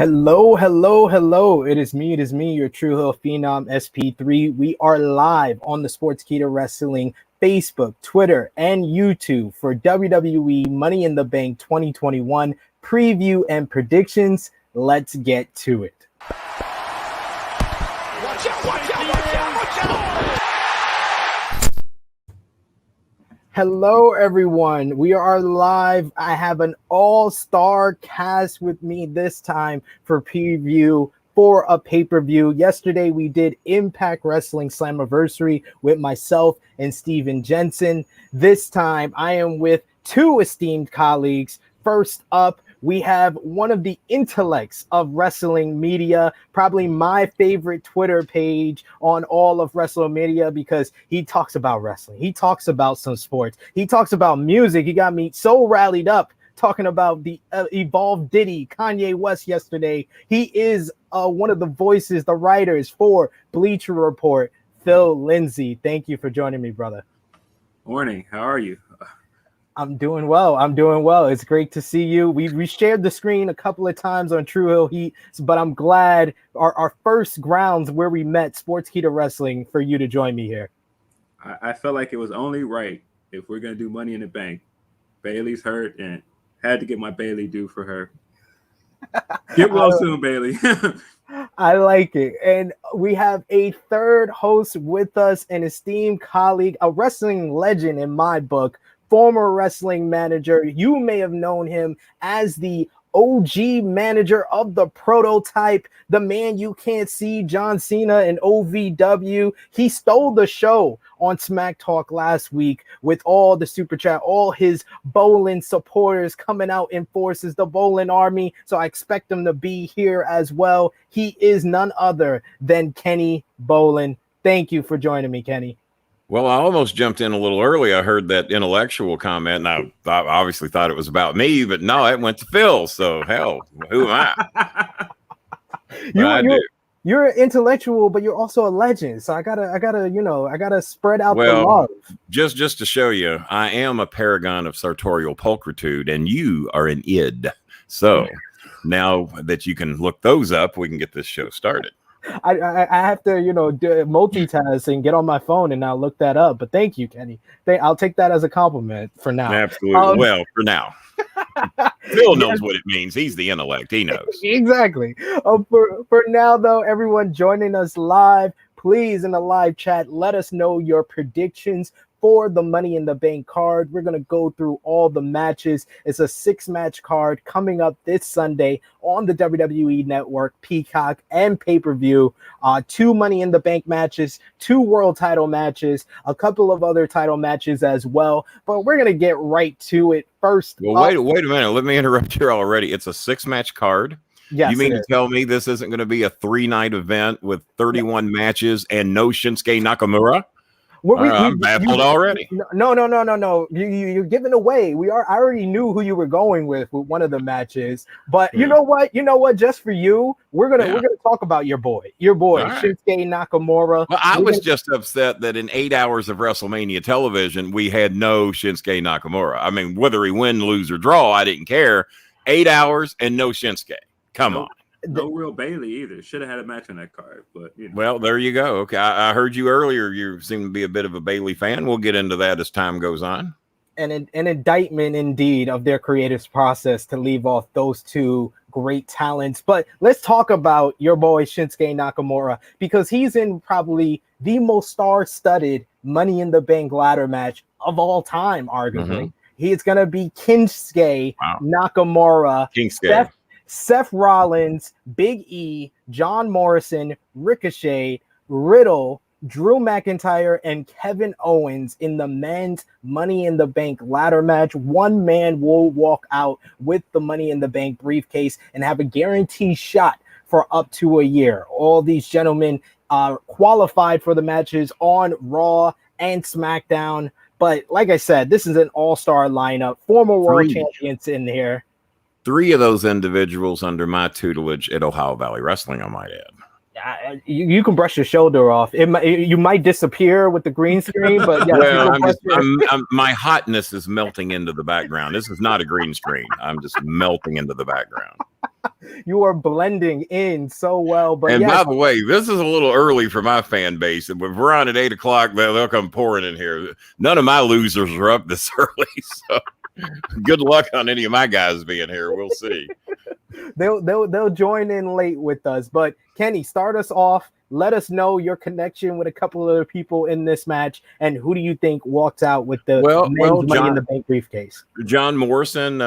Hello, hello, hello. It is me, your True Hill Phenom SP3. We are live on the Sportskeeda Wrestling Facebook, Twitter, and YouTube for WWE Money in the Bank 2021 preview and predictions. Let's get to it. Watch out, watch out, watch out, watch out! Hello, everyone. We are live. I have an all-star cast with me this time for preview for a pay-per-view. Yesterday, we did Impact Wrestling Slammiversary with myself and Steven Jensen. This time, I am with two esteemed colleagues. First up, we have one of the intellects of wrestling media, probably my favorite Twitter page on all of wrestling media because he talks about wrestling. He talks about some sports. He talks about music. He got me so rallied up talking about the Evolve Diddy, Kanye West yesterday. He is one of the voices, the writers for Bleacher Report, Phil Lindsey. Thank you for joining me, brother. Morning. How are you? I'm doing well. It's great to see you. We shared the screen a couple of times on True Hill Heat, but I'm glad our first grounds where we met, Sportskeeda Wrestling, for you to join me here. I felt like it was only right if we're going to do Money in the Bank. Bailey's hurt and had to get my Bailey due for her. Get well soon, Bailey. I like it. And we have a third host with us, an esteemed colleague, a wrestling legend in my book, former wrestling manager. You may have known him as the OG manager of the Prototype, the man you can't see, John Cena and OVW. He stole the show on Smack Talk last week with all the super chat, all his Bolin supporters coming out in forces, the Bolin army. So I expect him to be here as well. He is none other than Kenny Bolin. Thank you for joining me, Kenny. Well, I almost jumped in a little early. I heard that intellectual comment, and I obviously thought it was about me, but no, it went to Phil. So, hell, who am I? You're an intellectual, but you're also a legend. So I gotta spread out the love. Just to show you, I am a paragon of sartorial pulchritude, and you are an id. So now that you can look those up, we can get this show started. I have to, multitask and get on my phone and now look that up. But thank you, Kenny. I'll take that as a compliment for now. Absolutely. Well, for now. Phil knows what it means. He's the intellect. He knows. Exactly. For now, though, everyone joining us live, please, in the live chat, let us know your predictions for the Money in the Bank card. We're going to go through all the matches. It's a 6-match card coming up this Sunday on the WWE Network, Peacock, and pay-per-view. 2 Money in the Bank matches, 2 world title matches, a couple of other title matches as well. But we're going to get right to it first. Well, wait a minute. Let me interrupt here already. It's a 6-match card. Yes, you mean to tell me this isn't going to be a 3-night event with 31 matches and no Shinsuke Nakamura? I'm baffled already. No. You're giving away. I already knew who you were going with one of the matches. But you know what? Just for you, we're gonna talk about your boy, right. Shinsuke Nakamura. Well, I was just upset that in 8 hours of WrestleMania television, we had no Shinsuke Nakamura. I mean, whether he win, lose, or draw, I didn't care. 8 hours and no Shinsuke. Come on. No real Bailey either. Should have had a match on that card, but Well, there you go. Okay, I heard you earlier. You seem to be a bit of a Bailey fan. We'll get into that as time goes on. An indictment indeed of their creative process to leave off those two great talents. But let's talk about your boy Shinsuke Nakamura, because he's in probably the most star-studded Money in the Bank ladder match of all time, arguably. He's going to be Kinsuke Nakamura. Seth Rollins, Big E, John Morrison, Ricochet, Riddle, Drew McIntyre, and Kevin Owens in the men's Money in the Bank ladder match. One man will walk out with the Money in the Bank briefcase and have a guaranteed shot for up to a year. All these gentlemen are qualified for the matches on Raw and SmackDown. But like I said, this is an all-star lineup. Former world champions in here. 3 of those individuals under my tutelage at Ohio Valley Wrestling, I might add. You can brush your shoulder off. You might disappear with the green screen, but yeah, Well, my hotness is melting into the background. This is not a green screen. I'm just melting into the background. You are blending in so well. But and yes, by the way, this is a little early for my fan base. If we're on at 8 o'clock, they'll come pouring in here. None of my losers are up this early, so good luck on any of my guys being here. We'll see. They'll join in late with us. But Kenny, start us off. Let us know your connection with a couple of the people in this match, and who do you think walks out with the Money in the Bank briefcase? John Morrison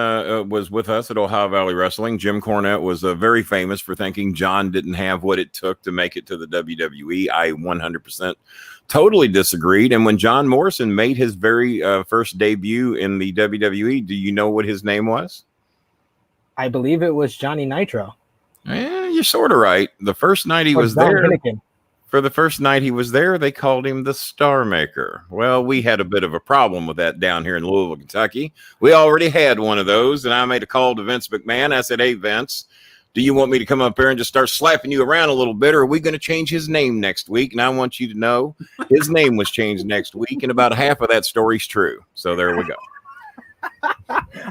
was with us at Ohio Valley Wrestling. Jim Cornette was very famous for thinking John didn't have what it took to make it to the WWE. I 100% totally disagreed. And when John Morrison made his very first debut in the WWE, do you know what his name was? I believe it was Johnny Nitro. Yeah, you're sort of right. The first night he was there, for the first night he was there, they called him the Star Maker. Well, we had a bit of a problem with that down here in Louisville, Kentucky. We already had one of those, and I made a call to Vince McMahon. I said, "Hey, Vince, do you want me to come up there and just start slapping you around a little bit, or are we going to change his name next week?" And I want you to know his name was changed next week, and about half of that story's true. So there we go.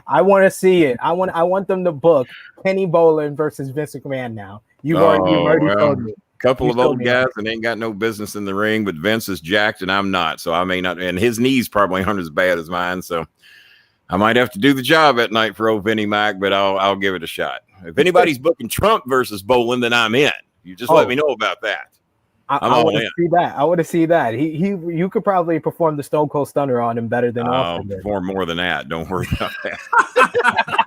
I want to see it. I want them to book Kenny Bolin versus Vince McMahon now. You've already told me. Couple of old guys and ain't got no business in the ring, but Vince is jacked and I'm not. So I may not, and his knees probably aren't as bad as mine. So I might have to do the job at night for old Vinnie Mac, but I'll give it a shot. If anybody's booking Trump versus Bolin, then I'm in. You just let me know about that. I want to see that. I want to see that. You could probably perform the Stone Cold Stunner on him better than Austin did. Perform more than that. Don't worry about that.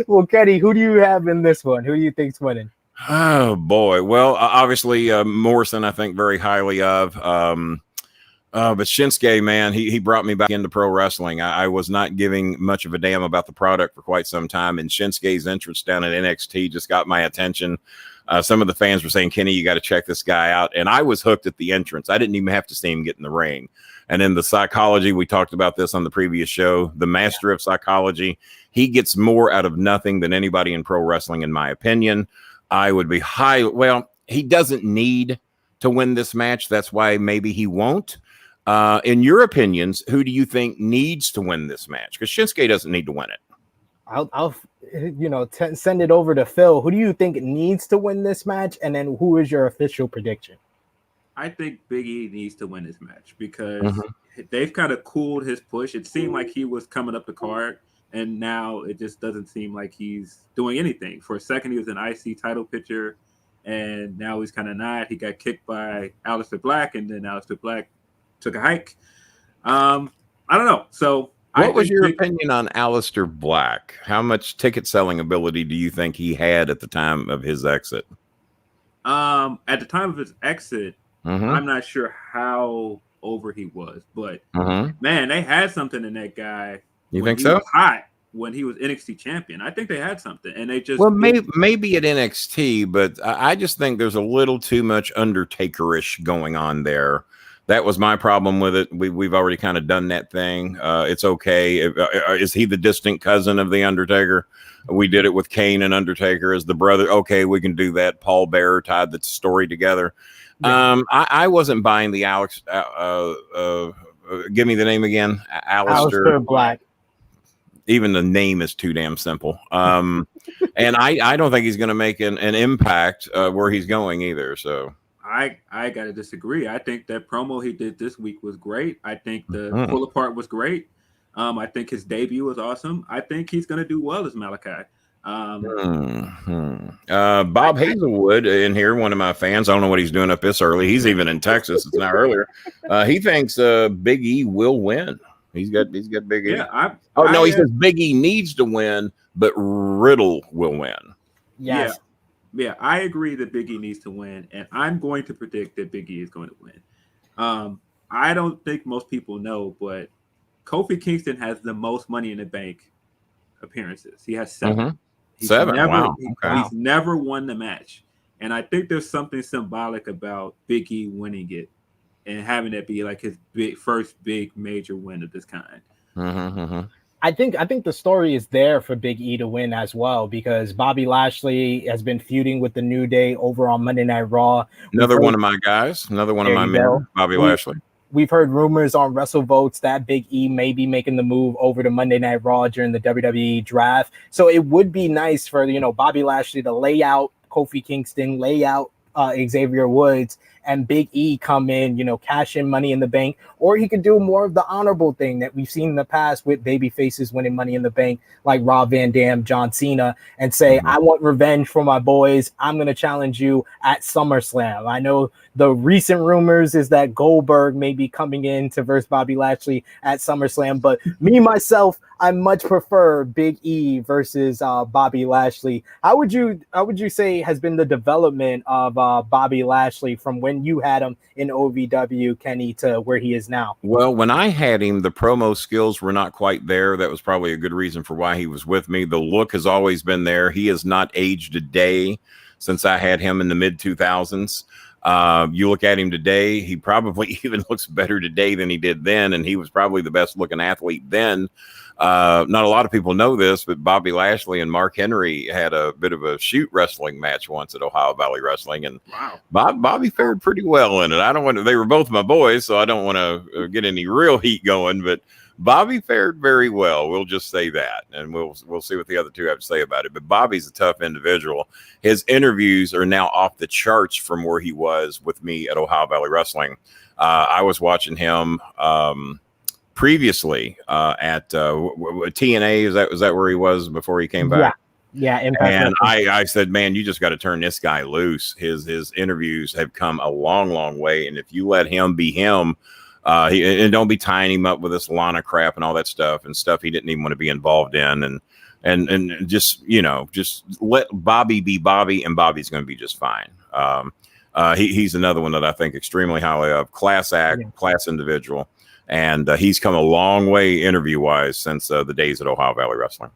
Well, Kenny, who do you have in this one? Who do you think's winning? Oh boy. Well, obviously Morrison, I think very highly of. But Shinsuke, man, he brought me back into pro wrestling. I was not giving much of a damn about the product for quite some time, and Shinsuke's entrance down at NXT just got my attention. Some of the fans were saying, "Kenny, you got to check this guy out." And I was hooked at the entrance. I didn't even have to see him get in the ring. And then the psychology, we talked about this on the previous show, the master of psychology, he gets more out of nothing than anybody in pro wrestling, in my opinion. I would be he doesn't need to win this match. That's why maybe he won't. In your opinions, who do you think needs to win this match? Because Shinsuke doesn't need to win it. I'll send it over to Phil. Who do you think needs to win this match? And then who is your official prediction? I think Big E needs to win this match because they've kind of cooled his push. It seemed like he was coming up the card, and now it just doesn't seem like he's doing anything. For a second, he was an IC title picture, and now he's kind of not. He got kicked by Aleister Black, and then Aleister Black took a hike. I don't know. So what was your opinion on Aleister Black? How much ticket selling ability do you think he had at the time of his exit? At the time of his exit, I'm not sure how over he was, but man, they had something in that guy. You think so? Was hot when he was NXT champion. I think they had something, and they just maybe at NXT, but I just think there's a little too much Undertaker-ish going on there. That was my problem with it. We've already kind of done that thing. It's okay. Is he the distant cousin of the Undertaker? We did it with Kane and Undertaker as the brother. Okay, we can do that. Paul Bearer tied the story together. Yeah. I wasn't buying the Alex. Give me the name again. Aleister Black. Even the name is too damn simple. And I don't think he's going to make an impact where he's going either. So. I gotta disagree. I think that promo he did this week was great. I think the pull apart was great. I think his debut was awesome. I think he's gonna do well as Malachi. Bob Hazelwood in here, one of my fans. I don't know what he's doing up this early. He's even in Texas. It's an hour earlier. He thinks Big E will win. He's got Big E. Yeah, he says Big E needs to win, but Riddle will win. Yes. Yeah, I agree that Big E needs to win, and I'm going to predict that Big E is going to win. I don't think most people know, but Kofi Kingston has the most Money in the Bank appearances. He has 7. He's never won the match, and I think there's something symbolic about Big E winning it and having it be like his first big major win of this kind. I think the story is there for Big E to win as well, because Bobby Lashley has been feuding with the New Day over on Monday Night Raw. Another one of my guys, another one of my men, Bobby Lashley. We've heard rumors on WrestleVotes that Big E may be making the move over to Monday Night Raw during the WWE draft. So it would be nice for, Bobby Lashley to lay out Kofi Kingston, lay out Xavier Woods, and Big E come in, cash in Money in the Bank, or he could do more of the honorable thing that we've seen in the past with baby faces winning Money in the Bank, like Rob Van Dam, John Cena, and say, I want revenge for my boys. I'm going to challenge you at SummerSlam. I know the recent rumors is that Goldberg may be coming in to verse Bobby Lashley at SummerSlam, but myself, I much prefer Big E versus Bobby Lashley. How would you say has been the development of Bobby Lashley from when you had him in OVW, Kenny, to where he is now? Well, when I had him, the promo skills were not quite there. That was probably a good reason for why he was with me. The look has always been there. He has not aged a day since I had him in the mid 2000s. You look at him today, he probably even looks better today than he did then, and he was probably the best looking athlete then. Not a lot of people know this, but Bobby Lashley and Mark Henry had a bit of a shoot wrestling match once at Ohio Valley Wrestling, and Bobby fared pretty well in it. They were both my boys, so I don't want to get any real heat going, but Bobby fared very well. We'll just say that, and we'll see what the other two have to say about it. But Bobby's a tough individual. His interviews are now off the charts from where he was with me at Ohio Valley Wrestling. I was watching him previously at TNA. Is that where he was before he came back? Yeah. And I said, man, you just got to turn this guy loose. His interviews have come a long way, and if you let him be him. And don't be tying him up with this Lana crap and all that stuff he didn't even want to be involved in, and just let Bobby be Bobby, and Bobby's going to be just fine. He's another one that I think extremely highly of, class act, class individual, and he's come a long way interview wise since the days at Ohio Valley Wrestling.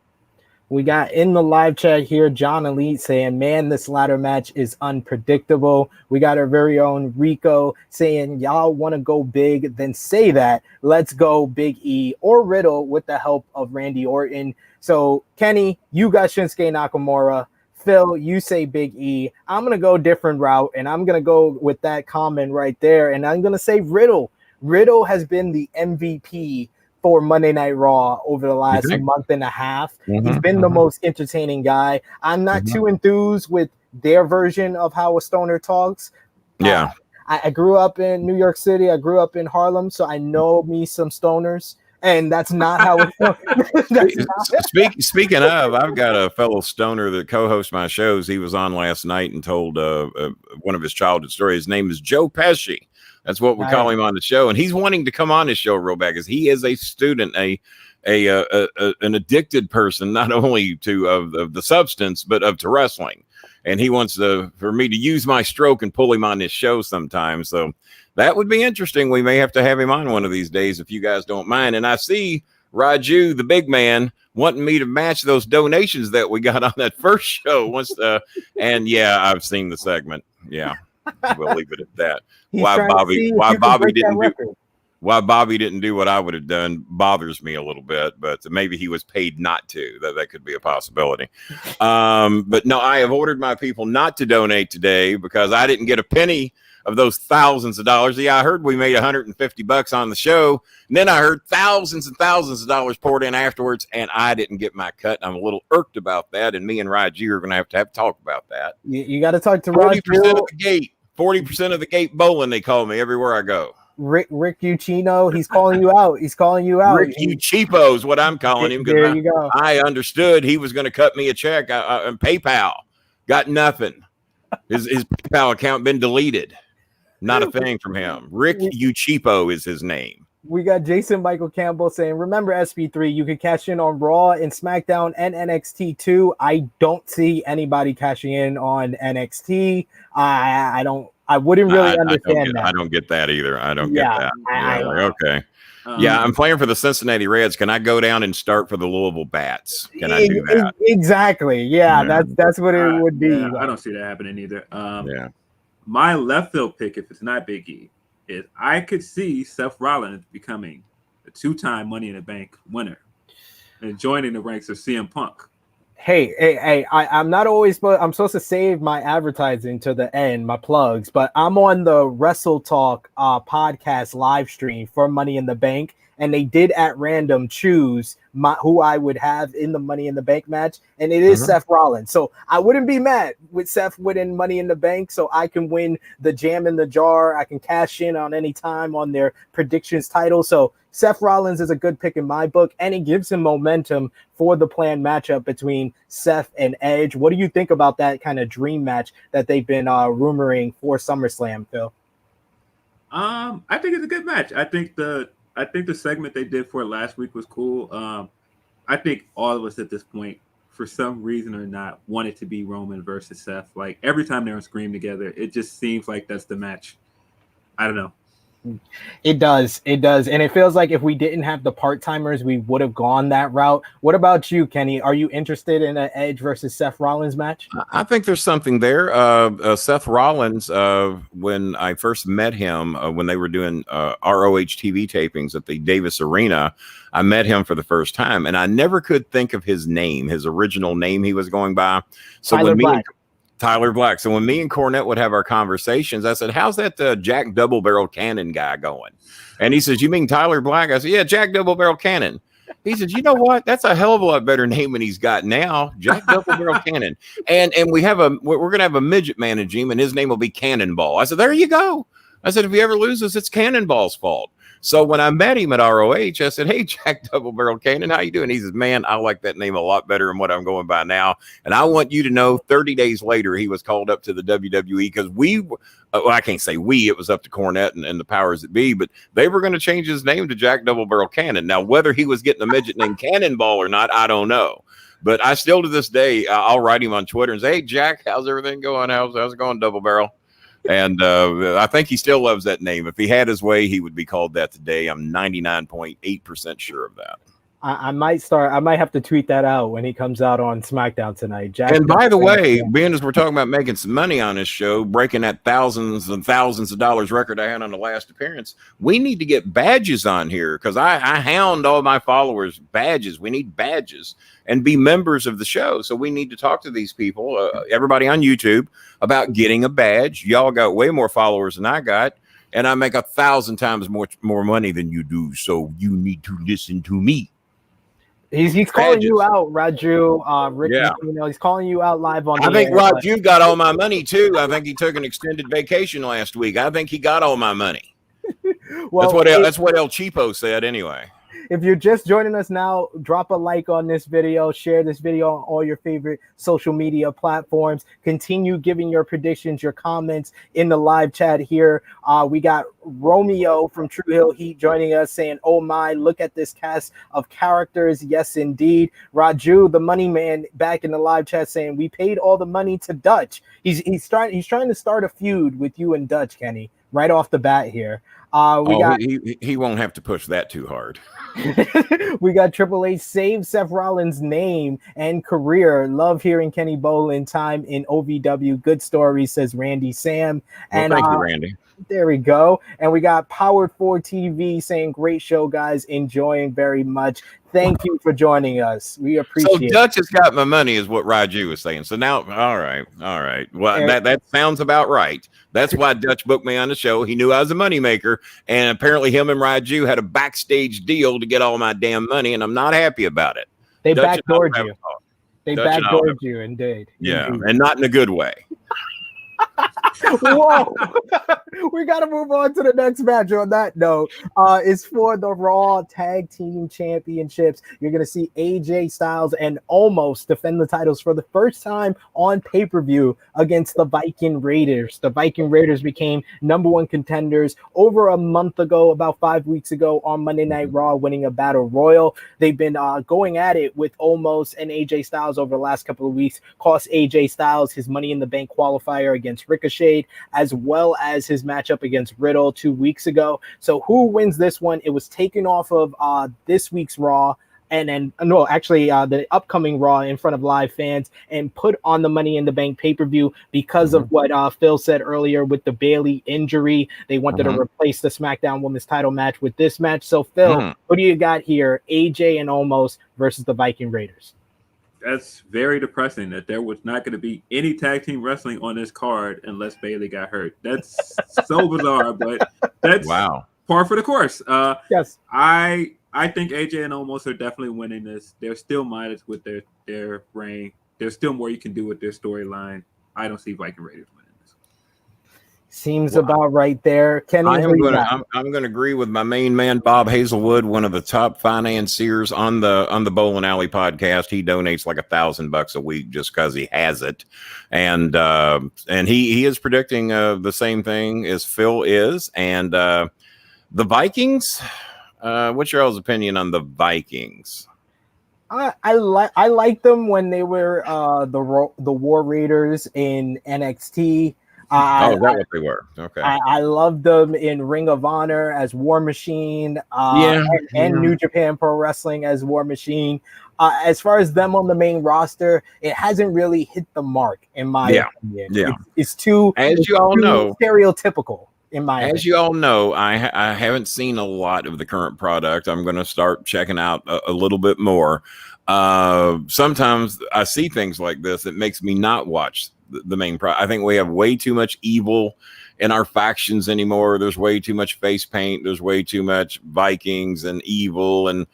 We got in the live chat here, John Elite saying, man, this ladder match is unpredictable. We got our very own Rico saying, y'all want to go big, then say that. Let's go Big E or Riddle with the help of Randy Orton. So, Kenny, you got Shinsuke Nakamura. Phil, you say Big E. I'm going to go different route, and I'm going to go with that comment right there, and I'm going to say Riddle. Riddle has been the MVP for Monday Night Raw over the last month and a half. He's been the most entertaining guy. I'm not too enthused with their version of how a stoner talks. I grew up in New York City. I grew up in Harlem, so I know me some stoners, and that's not how it's Speaking of, I've got a fellow stoner that co-hosts my shows. He was on last night and told one of his childhood stories. His name is Joe Pesci. That's what we call him on the show, and he's wanting to come on the show real bad because he is a student, an addicted person, not only to of the substance but to wrestling, and he wants for me to use my stroke and pull him on this show sometime. So that would be interesting. We may have to have him on one of these days if you guys don't mind. And I see Raju, the big man, wanting me to match those donations that we got on that first show once. And yeah, I've seen the segment. Yeah. We'll leave it at that. Why Bobby didn't do what I would have done bothers me a little bit, but maybe he was paid not to. That could be a possibility. But no, I have ordered my people not to donate today because I didn't get a penny of those thousands of dollars. Yeah, I heard we made $150 on the show, and then I heard thousands and thousands of dollars poured in afterwards, and I didn't get my cut. I'm a little irked about that, and me and Raji are going to have to talk about that. You got to talk to 40% of the gate. 40% of the gate bowling, they call me everywhere I go. Rick Ucchino, he's calling you out. He's calling you out. Rick Ucheapo is what I'm calling him. There you go. I understood he was going to cut me a check. PayPal got nothing. His PayPal account been deleted. Not a thing from him. Rick Ucheapo is his name. We got Jason Michael Campbell saying, remember SP3, you could cash in on Raw and SmackDown and NXT too. I don't see anybody cashing in on NXT. I wouldn't really understand that. I don't get that either. I don't get that. Okay. I'm playing for the Cincinnati Reds. Can I go down and start for the Louisville Bats? Can I do that? Exactly. Yeah. That's what it would be. I don't see that happening either. My left field pick, if it's not Big E, is I could see Seth Rollins becoming a 2-time Money in the Bank winner. and joining the ranks of CM Punk. Hey, I'm not always, but I'm supposed to save my advertising to the end, my plugs, but I'm on the Wrestle Talk podcast live stream for Money in the Bank, and they did at random choose who I would have in the Money in the Bank match, and it is Seth Rollins. So I wouldn't be mad with Seth winning Money in the Bank, so I can win the Jam in the Jar. I can cash in on any time on their predictions title. So Seth Rollins is a good pick in my book, and it gives him momentum for the planned matchup between Seth and Edge. What do you think about that kind of dream match that they've been rumoring for SummerSlam, Phil? I think it's a good match. I think the segment they did for it last week was cool. I think all of us at this point, for some reason or not, want it to be Roman versus Seth. Like every time they're on screen together, it just seems like that's the match. I don't know. It does. And it feels like if we didn't have the part-timers, we would have gone that route. What about you, Kenny? Are you interested in an Edge versus Seth Rollins match? I think there's something there. Seth Rollins, when I first met him, when they were doing ROH TV tapings at the Davis Arena, I met him for the first time, and I never could think of his name, his original name he was going by. So Tyler Black. So when me and Cornette would have our conversations, I said, how's that Jack Double Barrel Cannon guy going? And he says, you mean Tyler Black? I said, yeah, Jack Double Barrel Cannon. He says, you know what? That's a hell of a lot better name than he's got now, Jack Double Barrel Cannon. And we're going to have a midget manage him, and his name will be Cannonball. I said, there you go. I said, if he ever loses, it's Cannonball's fault. So when I met him at ROH, I said, hey, Jack Double Barrel Cannon, how you doing? He says, man, I like that name a lot better than what I'm going by now. And I want you to know 30 days later, he was called up to the WWE because I can't say it was up to Cornette and the powers that be, but they were going to change his name to Jack Double Barrel Cannon. Now, whether he was getting a midget named Cannonball or not, I don't know. But I still to this day, I'll write him on Twitter and say, hey, Jack, how's everything going? How's it going, Double Barrel? And I think he still loves that name. If he had his way, he would be called that today. I'm 99.8% sure of that. I might have to tweet that out when he comes out on SmackDown tonight. Jack, and by the way, being as we're talking about making some money on this show, breaking that thousands and thousands of dollars record I had on the last appearance, we need to get badges on here because I hound all my followers badges. We need badges and be members of the show. So we need to talk to these people, everybody on YouTube, about getting a badge. Y'all got way more followers than I got, and I make 1,000 times more money than you do. So you need to listen to me. He's calling you out, Raju. Rick, yeah. He's calling you out live on. I think Raju got all my money too. I think he took an extended vacation last week. I think he got all my money. Well, that's what El Cheapo said anyway. If you're just joining us now, drop a like on this video, share this video on all your favorite social media platforms. Continue giving your predictions, your comments in the live chat here. We got Romeo from True Hill Heat joining us saying, oh my, look at this cast of characters. Yes, indeed. Raju, the money man, back in the live chat saying, we paid all the money to Dutch. He's trying to start a feud with you and Dutch, Kenny, right off the bat here. He won't have to push that too hard. We got Triple H save Seth Rollins' name and career. Love hearing Kenny Bolin time in OVW. Good story, says Randy Sam. And thank you, Randy. There we go. And we got Powered 4 TV saying, great show, guys. Enjoying very much. Thank you for joining us. We appreciate it. So Dutch has got my money is what Raju was saying. So now, all right. Well, that sounds about right. That's why Dutch booked me on the show. He knew I was a moneymaker. And apparently him and Raju had a backstage deal to get all my damn money. And I'm not happy about it. They backdoored you. They backdoored you, indeed. Yeah, and not in a good way. Whoa. We got to move on to the next match on that note. It's for the Raw Tag Team Championships. You're going to see AJ Styles and Omos defend the titles for the first time on pay-per-view against the Viking Raiders. The Viking Raiders became #1 contenders over a month ago, about 5 weeks ago on Monday Night Raw, winning a Battle Royal. They've been going at it with Omos and AJ Styles over the last couple of weeks. Cost AJ Styles his Money in the Bank qualifier against Ricochet, as well as his matchup against Riddle 2 weeks ago. So who wins this one? It was taken off of this week's Raw, the upcoming Raw in front of live fans and put on the Money in the Bank pay-per-view because of what Phil said earlier with the Bayley injury. They wanted to replace the SmackDown Women's title match with this match. So, Phil, what do you got here? AJ and Omos versus the Viking Raiders. That's very depressing that there was not going to be any tag team wrestling on this card unless Bayley got hurt. That's so bizarre, but that's par for the course. Yes. I think AJ and Omos are definitely winning this. They're still modest with their reign. There's still more you can do with their storyline. I don't see Viking Raiders winning this. Seems about right there. Kenny, I'm going to agree with my main man, Bob Hazelwood, one of the top financiers on the Bowling Alley podcast. He donates like $1,000 a week just because he has it. And he is predicting the same thing as Phil is. And the Vikings, what's your all's opinion on the Vikings? I like them when they were the War Raiders in NXT. Is that what they were? Okay. I loved them in Ring of Honor as War Machine, and New Japan Pro Wrestling as War Machine. As far as them on the main roster, it hasn't really hit the mark in my opinion. Yeah, it's too stereotypical. As you all know, I haven't seen a lot of the current product. I'm going to start checking out a little bit more. Sometimes I see things like this that makes me not watch the main product. I think we have way too much evil in our factions anymore. There's way too much face paint. There's way too much Vikings and evil, and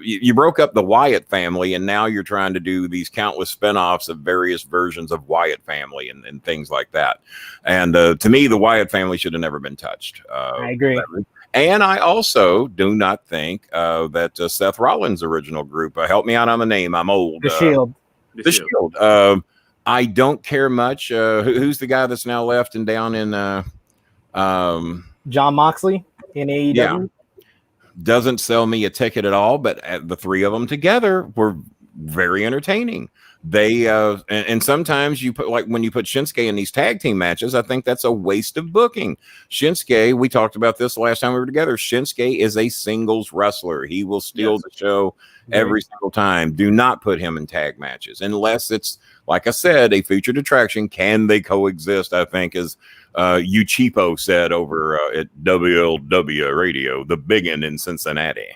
you broke up the Wyatt family, and now you're trying to do these countless spinoffs of various versions of Wyatt family and things like that. And to me, the Wyatt family should have never been touched. I agree. And I also do not think that Seth Rollins' original group, help me out on the name, I'm old. The Shield. The Shield. I don't care much. Who's the guy that's now left and down in John Moxley in AEW? Yeah. Doesn't sell me a ticket at all, but the three of them together were very entertaining. They and sometimes you put, like when you put Shinsuke in these tag team matches, I think that's a waste of booking. Shinsuke, we talked about this last time we were together. Shinsuke is a singles wrestler. He will steal the show every single time. Do not put him in tag matches unless it's, like I said, a featured attraction. Can they coexist? I think, as you cheapo said over at WLW Radio, the biggin in Cincinnati.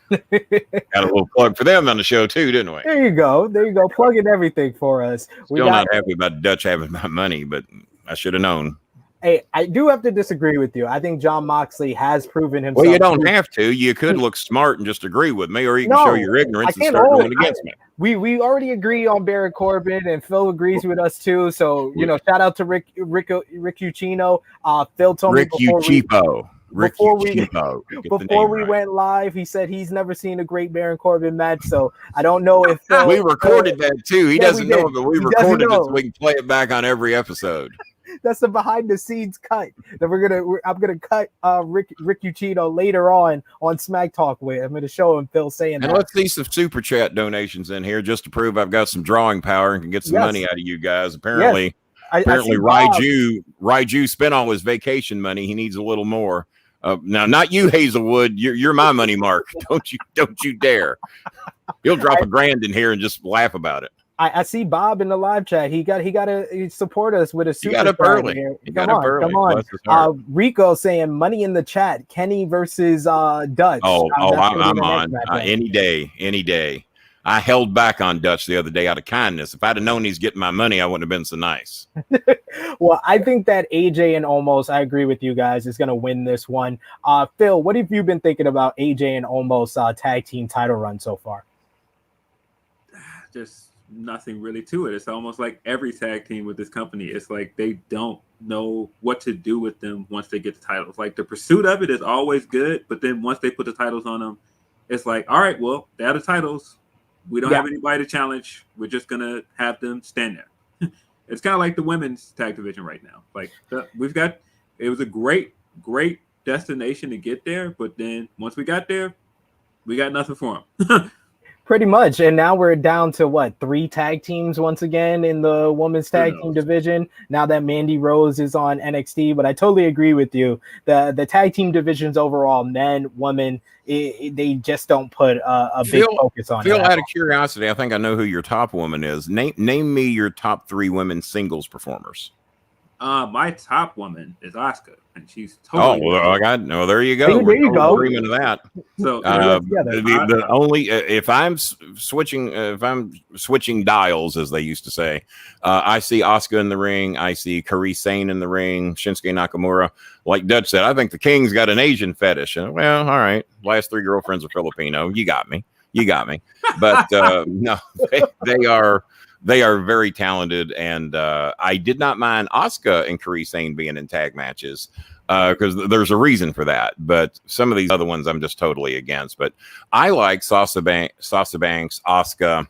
Got a little plug for them on the show too, didn't we? There you go. Plugging everything for us. Still not happy about Dutch having my money, but I should have known. Hey, I do have to disagree with you. I think John Moxley has proven himself. Well, you don't have to. You could look smart and just agree with me, or you can show your ignorance and start going against me. We already agree on Baron Corbin, and Phil agrees with us too. So shout out to Rick Ucchino. Phil told me before we went live, he said he's never seen a great Baron Corbin match. So I don't know if we recorded that too. He doesn't know, but we recorded it so we can play it back on every episode. That's the behind the scenes cut that I'm gonna cut Rick Ucchino later on Smack Talk with. I'm gonna show him Phil saying and that. Let's see some super chat donations in here just to prove I've got some drawing power and can get some money out of you guys. Apparently, Raiju spent all his vacation money. He needs a little more. Now, not you, Hazelwood. You're my money mark. Don't you dare. He'll drop $1,000 in here and just laugh about it. I see Bob in the live chat. He got to support us with a super. He got up early. Come on. Rico saying money in the chat. Kenny versus Dutch. I'm on any day. I held back on Dutch the other day out of kindness. If I'd have known he's getting my money, I wouldn't have been so nice. Well, I think that AJ and Omos, I agree with you guys, is going to win this one. Phil, what have you been thinking about AJ and Omos tag team title run so far? Just nothing really to it. It's almost like every tag team with this company. It's like they don't know what to do with them once they get the titles. Like the pursuit of it is always good, but then once they put the titles on them, it's like, all right, well, they have the titles. We don't have anybody to challenge. We're just gonna have them stand there. It's kind of like the women's tag division right now. Like it was a great destination to get there, but then once we got there, we got nothing for them. Pretty much. And now we're down to what, 3 tag teams once again in the women's tag team division. Now that Mandy Rose is on NXT, but I totally agree with you. The tag team divisions overall, men, women, they just don't put a big focus on it. Phil, out of curiosity, I think I know who your top woman is. Name me your top 3 women's singles performers. My top woman is Asuka, and she's totally. There you go. There you go. Agreement of that. So the only if I'm switching dials, as they used to say, I see Asuka in the ring. I see Kairi Sane in the ring. Shinsuke Nakamura. Like Dutch said, I think the King's got an Asian fetish. And, well, all right. Last 3 girlfriends are Filipino. You got me. But no, they are very talented, and I did not mind Asuka and Kairi Sane being in tag matches because there's a reason for that. But some of these other ones I'm just totally against. But I like Sasha Banks, Asuka.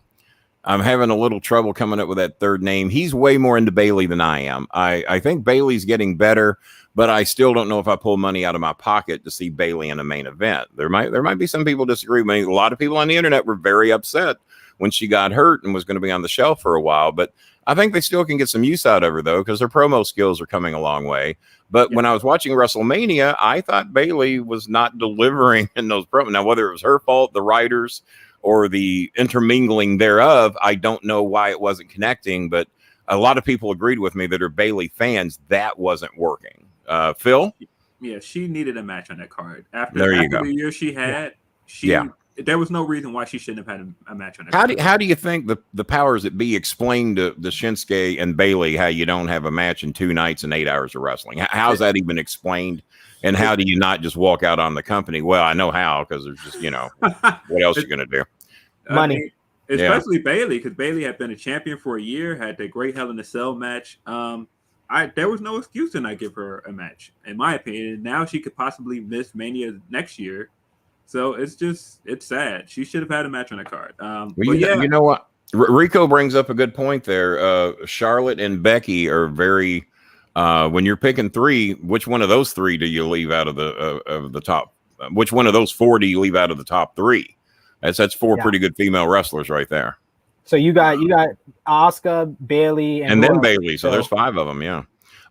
I'm having a little trouble coming up with that third name. He's way more into Bayley than I am. I think Bayley's getting better, but I still don't know if I pull money out of my pocket to see Bayley in a main event. There might be some people disagree with me. A lot of people on the internet were very upset when she got hurt and was going to be on the shelf for a while. But I think they still can get some use out of her, though, because her promo skills are coming a long way. But when I was watching WrestleMania, I thought Bayley was not delivering in those promos. Now, whether it was her fault, the writers, or the intermingling thereof, I don't know why it wasn't connecting. But a lot of people agreed with me that are Bayley fans. That wasn't working. Phil? Yeah, she needed a match on that card. After the year she had, there was no reason why she shouldn't have had a match on that. How do you think the powers that be explained to the Shinsuke and Bayley how you don't have a match in 2 nights and 8 hours of wrestling? How's that even explained? And how do you not just walk out on the company? Well, I know how, because there's just, what else are you going to do? Money. Especially Bayley, because Bayley had been a champion for a year, had the great Hell in a Cell match. There was no excuse to not give her a match, in my opinion. Now she could possibly miss Mania next year. So it's sad. She should have had a match on the card. You know what? Rico brings up a good point there. Charlotte and Becky are very. When you're picking 3, which one of those 3 do you leave out of the top? Which one of those 4 do you leave out of the top 3? That's 4 pretty good female wrestlers right there. So you got Asuka, Bayley, and then Bayley. So there's 5 of them. Yeah,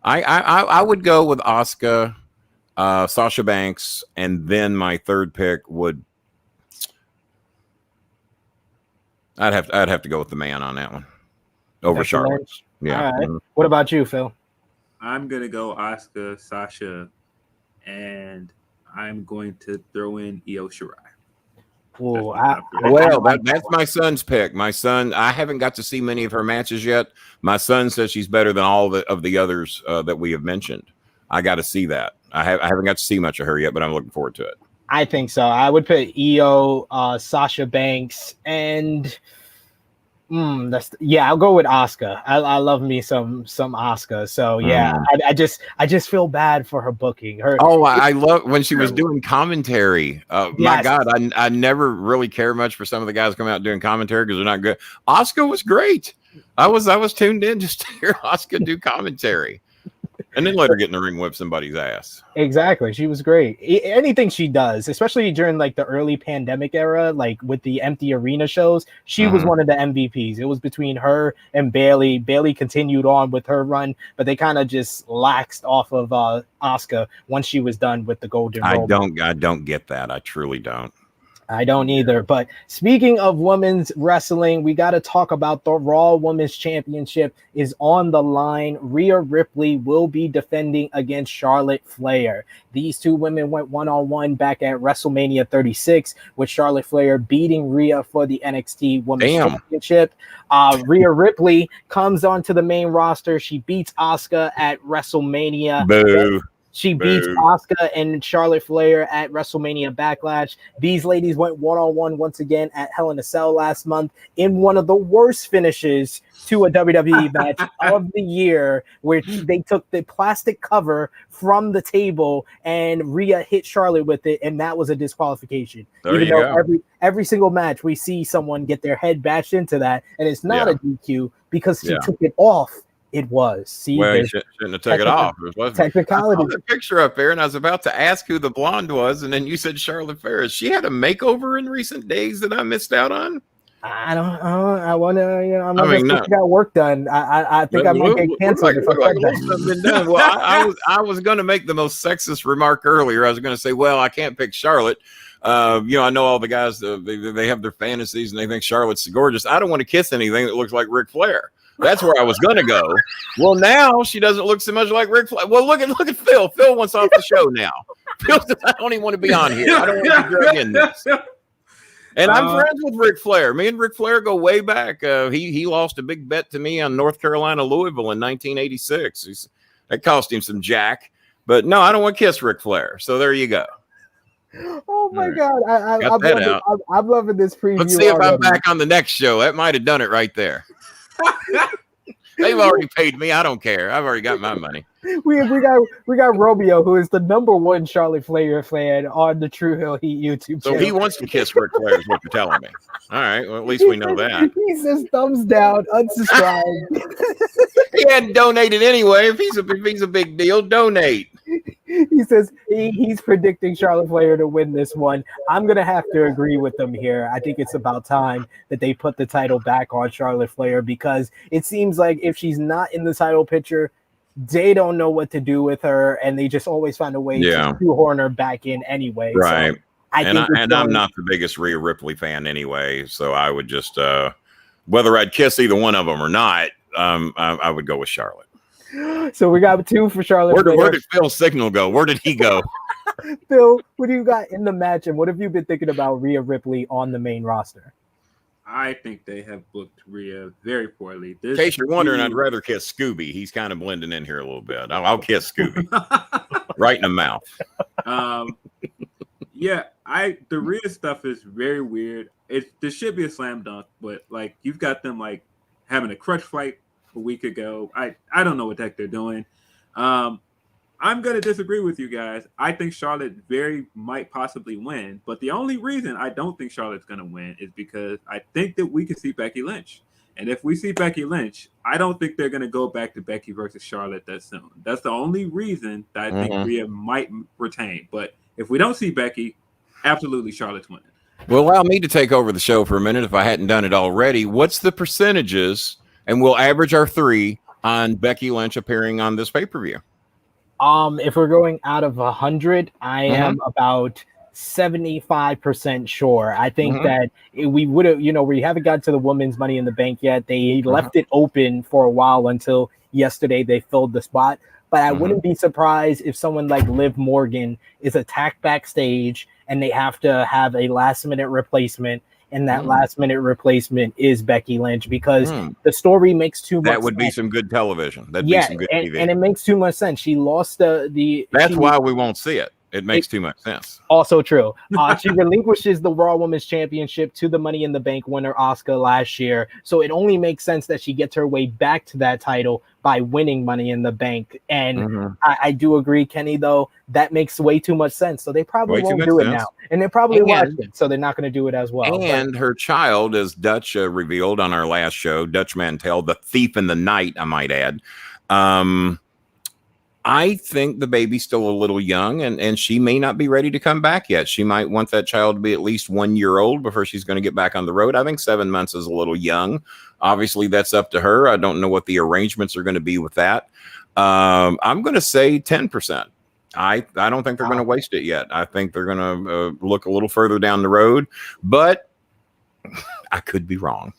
I would go with Asuka. Sasha Banks, and then my third pick would I'd have to go with the man on that one over Charlotte. Yeah. All right. What about you, Phil? I'm gonna go Asuka, Sasha, and I'm going to throw in Io Shirai. That's my son's pick. My son, I haven't got to see many of her matches yet. My son says she's better than all of the others that we have mentioned. I got to see that. I haven't got to see much of her yet, but I'm looking forward to it. I think so. I would put Io, Sasha Banks, and I'll go with Asuka. I love me some Asuka. So I just feel bad for her booking. I love when she was doing commentary. My God, I never really care much for some of the guys coming out doing commentary because they're not good. Asuka was great. I was tuned in just to hear Asuka do commentary. And then let her get in the ring, whip somebody's ass. Exactly. She was great. Anything she does, especially during like the early pandemic era, like with the empty arena shows, she was one of the MVPs. It was between her and Bayley. Bayley continued on with her run, but they kind of just laxed off of Asuka once she was done with the Golden Roll. I don't get that. I truly don't. I don't either. But speaking of women's wrestling, we got to talk about the Raw Women's Championship is on the line. Rhea Ripley will be defending against Charlotte Flair. These two women went one-on-one back at WrestleMania 36 with Charlotte Flair beating Rhea for the NXT Women's Championship. Rhea Ripley comes onto the main roster. She beats Asuka at WrestleMania. Boo. She beats Asuka and Charlotte Flair at WrestleMania Backlash. These ladies went one-on-one once again at Hell in a Cell last month in one of the worst finishes to a WWE match of the year, where they took the plastic cover from the table and Rhea hit Charlotte with it, and that was a disqualification. Even though every single match we see someone get their head bashed into that, and it's not a DQ because she took it off. It was. See, you shouldn't have taken it off. Technicality. I saw the picture up there, and I was about to ask who the blonde was, and then you said Charlotte Flair. She had a makeover in recent days that I missed out on. I want to, I'm I not mean, just no. got work done. I think I might get canceled if I Look like said a little something been done. Well, I was going to make the most sexist remark earlier. I was going to say, well, I can't pick Charlotte. I know all the guys, they have their fantasies and they think Charlotte's gorgeous. I don't want to kiss anything that looks like Ric Flair. That's where I was going to go. Well, now she doesn't look so much like Ric Flair. Well, look at Phil. Phil wants off the show now. Phil says, I don't even want to be on here. I don't want to be drugged in this. And I'm friends with Ric Flair. Me and Ric Flair go way back. He lost a big bet to me on North Carolina, Louisville in 1986. That cost him some jack. But no, I don't want to kiss Ric Flair. So there you go. Oh my God. I'm loving this preview. Let's see if I'm back on the next show. That might have done it right there. They've already paid me. I don't care. I've already got my money. We got Romeo, who is the #1 Charlotte Flair fan on the True Hill Heat YouTube channel. So he wants to kiss Ric Flair, is what you're telling me. All right. Well, at least we know that. He says thumbs down, unsubscribe. He hadn't donated anyway. If he's a big deal, donate. He says he's predicting Charlotte Flair to win this one. I'm going to have to agree with him here. I think it's about time that they put the title back on Charlotte Flair, because it seems like if she's not in the title picture, they don't know what to do with her, and they just always find a way to shoehorn her back in anyway. Right. So I'm not the biggest Rhea Ripley fan anyway, so I would just whether I'd kiss either one of them or not, I would go with Charlotte. So we got 2 for Charlotte. Where did Phil's signal go? Where did he go? Phil, what do you got in the match, and what have you been thinking about Rhea Ripley on the main roster? I think they have booked Rhea very poorly. In case you're wondering, I'd rather kiss Scooby. He's kind of blending in here a little bit. I'll kiss Scooby right in the mouth. Yeah, the Rhea stuff is very weird. This should be a slam dunk, but like you've got them like having a crutch fight a week ago. I don't know what the heck they're doing. I'm going to disagree with you guys. I think Charlotte might possibly win, but the only reason I don't think Charlotte's going to win is because I think that we can see Becky Lynch. And if we see Becky Lynch, I don't think they're going to go back to Becky versus Charlotte that soon. That's the only reason that I think Rhea might retain. But if we don't see Becky, absolutely Charlotte's winning. Well, allow me to take over the show for a minute if I hadn't done it already. What's the percentages, and we'll average our 3 on Becky Lynch appearing on this pay-per-view? If we're going out of 100, I am about 75% sure. I think that we would have, we haven't got to the women's Money in the Bank yet. They left it open for a while until yesterday they filled the spot. But I wouldn't be surprised if someone like Liv Morgan is attacked backstage and they have to have a last-minute replacement. And that last-minute replacement is Becky Lynch, because the story makes too much sense. That would be some good television. That'd be some good TV. And it makes too much sense. She lost the That's why we won't see it. It makes too much sense. Also true. She relinquishes the Raw Women's Championship to the Money in the Bank winner, Asuka, last year. So it only makes sense that she gets her way back to that title by winning Money in the Bank. And I do agree, Kenny, though, that makes way too much sense. So they probably won't do it now. And they probably watched it, so they're not going to do it as well. And her child, as Dutch revealed on our last show, Dutch Mantel, the thief in the night, I might add, I think the baby's still a little young, and she may not be ready to come back yet. She might want that child to be at least 1 year old before she's going to get back on the road. I think 7 months is a little young. Obviously, that's up to her. I don't know what the arrangements are going to be with that. I'm going to say 10%. I don't think they're going to waste it yet. I think they're going to look a little further down the road, but I could be wrong.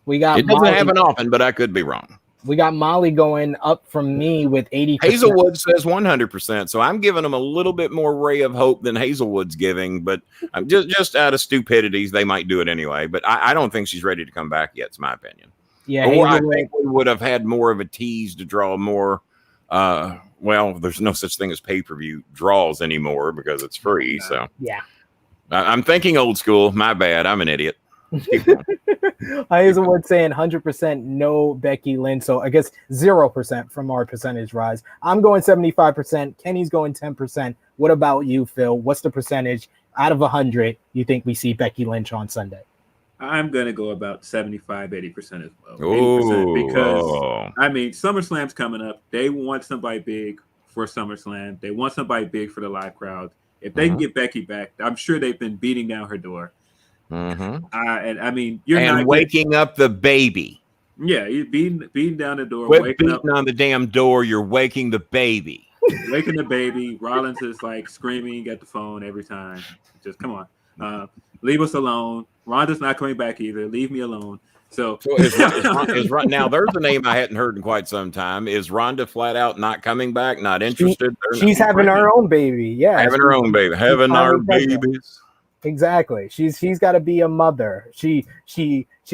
It doesn't happen often, but I could be wrong. We got Molly going up from me with 80%. Hazelwood says 100%, so I'm giving them a little bit more ray of hope than Hazelwood's giving, but I'm just out of stupidities, they might do it anyway. But I don't think she's ready to come back yet. It's my opinion. Yeah, or I think we would have had more of a tease to draw more. Well, there's no such thing as pay-per-view draws anymore because it's free. So yeah, I'm thinking old school. My bad. I'm an idiot. Hazelwood saying 100% no Becky Lynch, so I guess 0% from our percentage rise. I'm going 75%. Kenny's going 10%. What about you, Phil? What's the percentage out of 100 you think we see Becky Lynch on Sunday? I'm going to go about 75, 80% as well. 80% because, I mean, SummerSlam's coming up. They want somebody big for SummerSlam. They want somebody big for the live crowd. If they can get Becky back, I'm sure they've been beating down her door. And I mean, you're and not waking up the baby. Yeah, you beating down the door, Quit waking beating up on the damn door. You're waking the baby. waking the baby. Rollins is like screaming at the phone every time. Just come on, leave us alone. Ronda's not coming back either. Leave me alone. So is now there's a name I hadn't heard in quite some time. Is Ronda flat out not coming back? Not interested? She's having her own baby. Yeah, having her own baby. Having our babies. Exactly. She's got to be a mother. She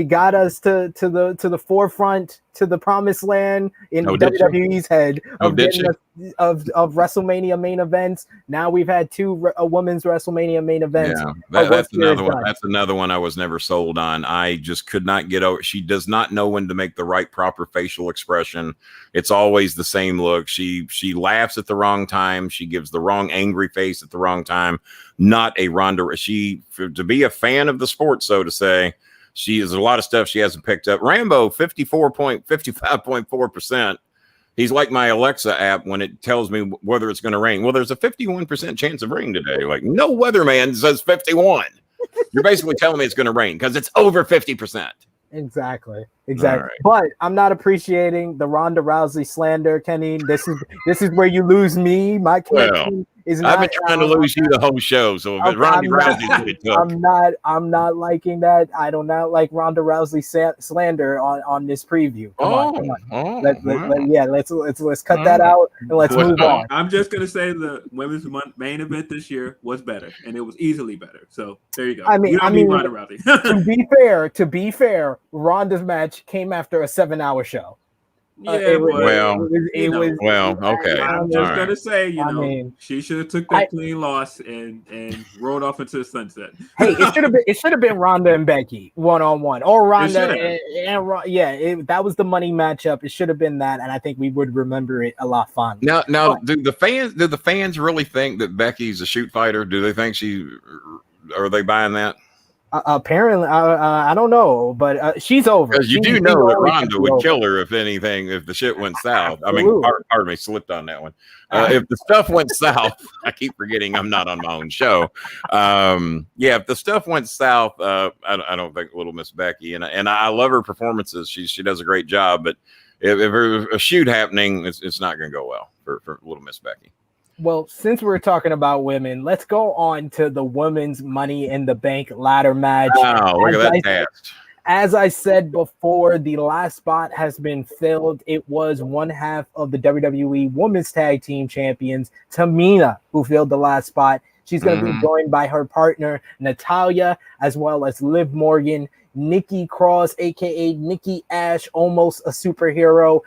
got us to the forefront, to the promised land in WWE's head of WrestleMania main events. Now we've had two women's WrestleMania main events. Yeah, that's another one. That's another one I was never sold on. I just could not get over. She does not know when to make the right proper facial expression. It's always the same look. She laughs at the wrong time. She gives the wrong angry face at the wrong time. Not a Ronda. To be a fan of the sport, so to say. There's a lot of stuff she hasn't picked up. Rambo, 55.4%. He's like my Alexa app when it tells me whether it's going to rain. Well, there's a 51% chance of rain today. Like, no weatherman says 51. You're basically telling me it's going to rain because it's over 50%. Exactly. Right. But I'm not appreciating the Ronda Rousey slander, Kenny. This is where you lose me. My connection is not. I've been trying to lose you the whole show. So if Ronda Rousey's I'm not liking that. I do not like Ronda Rousey slander on this preview. Come on. Let's cut that out and let's move on. I'm just gonna say the women's main event this year was better, and it was easily better. So there you go. I mean, Ronda Rousey. to be fair, Ronda's match came after a 7-hour show. Okay. I'm just gonna say, she should have took that clean loss and rode off into the sunset. Hey, it should have been Ronda and Becky 1-on-1, or Ronda and that was the money matchup. It should have been that, and I think we would remember it a lot fondly. Now, do the fans really think that Becky's a shoot fighter? Do they think are they buying that? Apparently, I don't know, but she's over. Because you do know that Ronda would kill her if the shit went south. I mean, pardon me, slipped on that one. If the stuff went south, I keep forgetting I'm not on my own show. If the stuff went south, I don't think Little Miss Becky, and I love her performances. She does a great job, but if there's a shoot happening, it's not going to go well for Little Miss Becky. Well, since we're talking about women, let's go on to the women's Money in the Bank ladder match. Oh, look at that test. As I said before, the last spot has been filled. It was one half of the WWE Women's Tag Team Champions, Tamina, who filled the last spot. She's going to be joined by her partner, Natalya, as well as Liv Morgan, Nikki Cross, a.k.a. Nikki Ash, almost a superhero.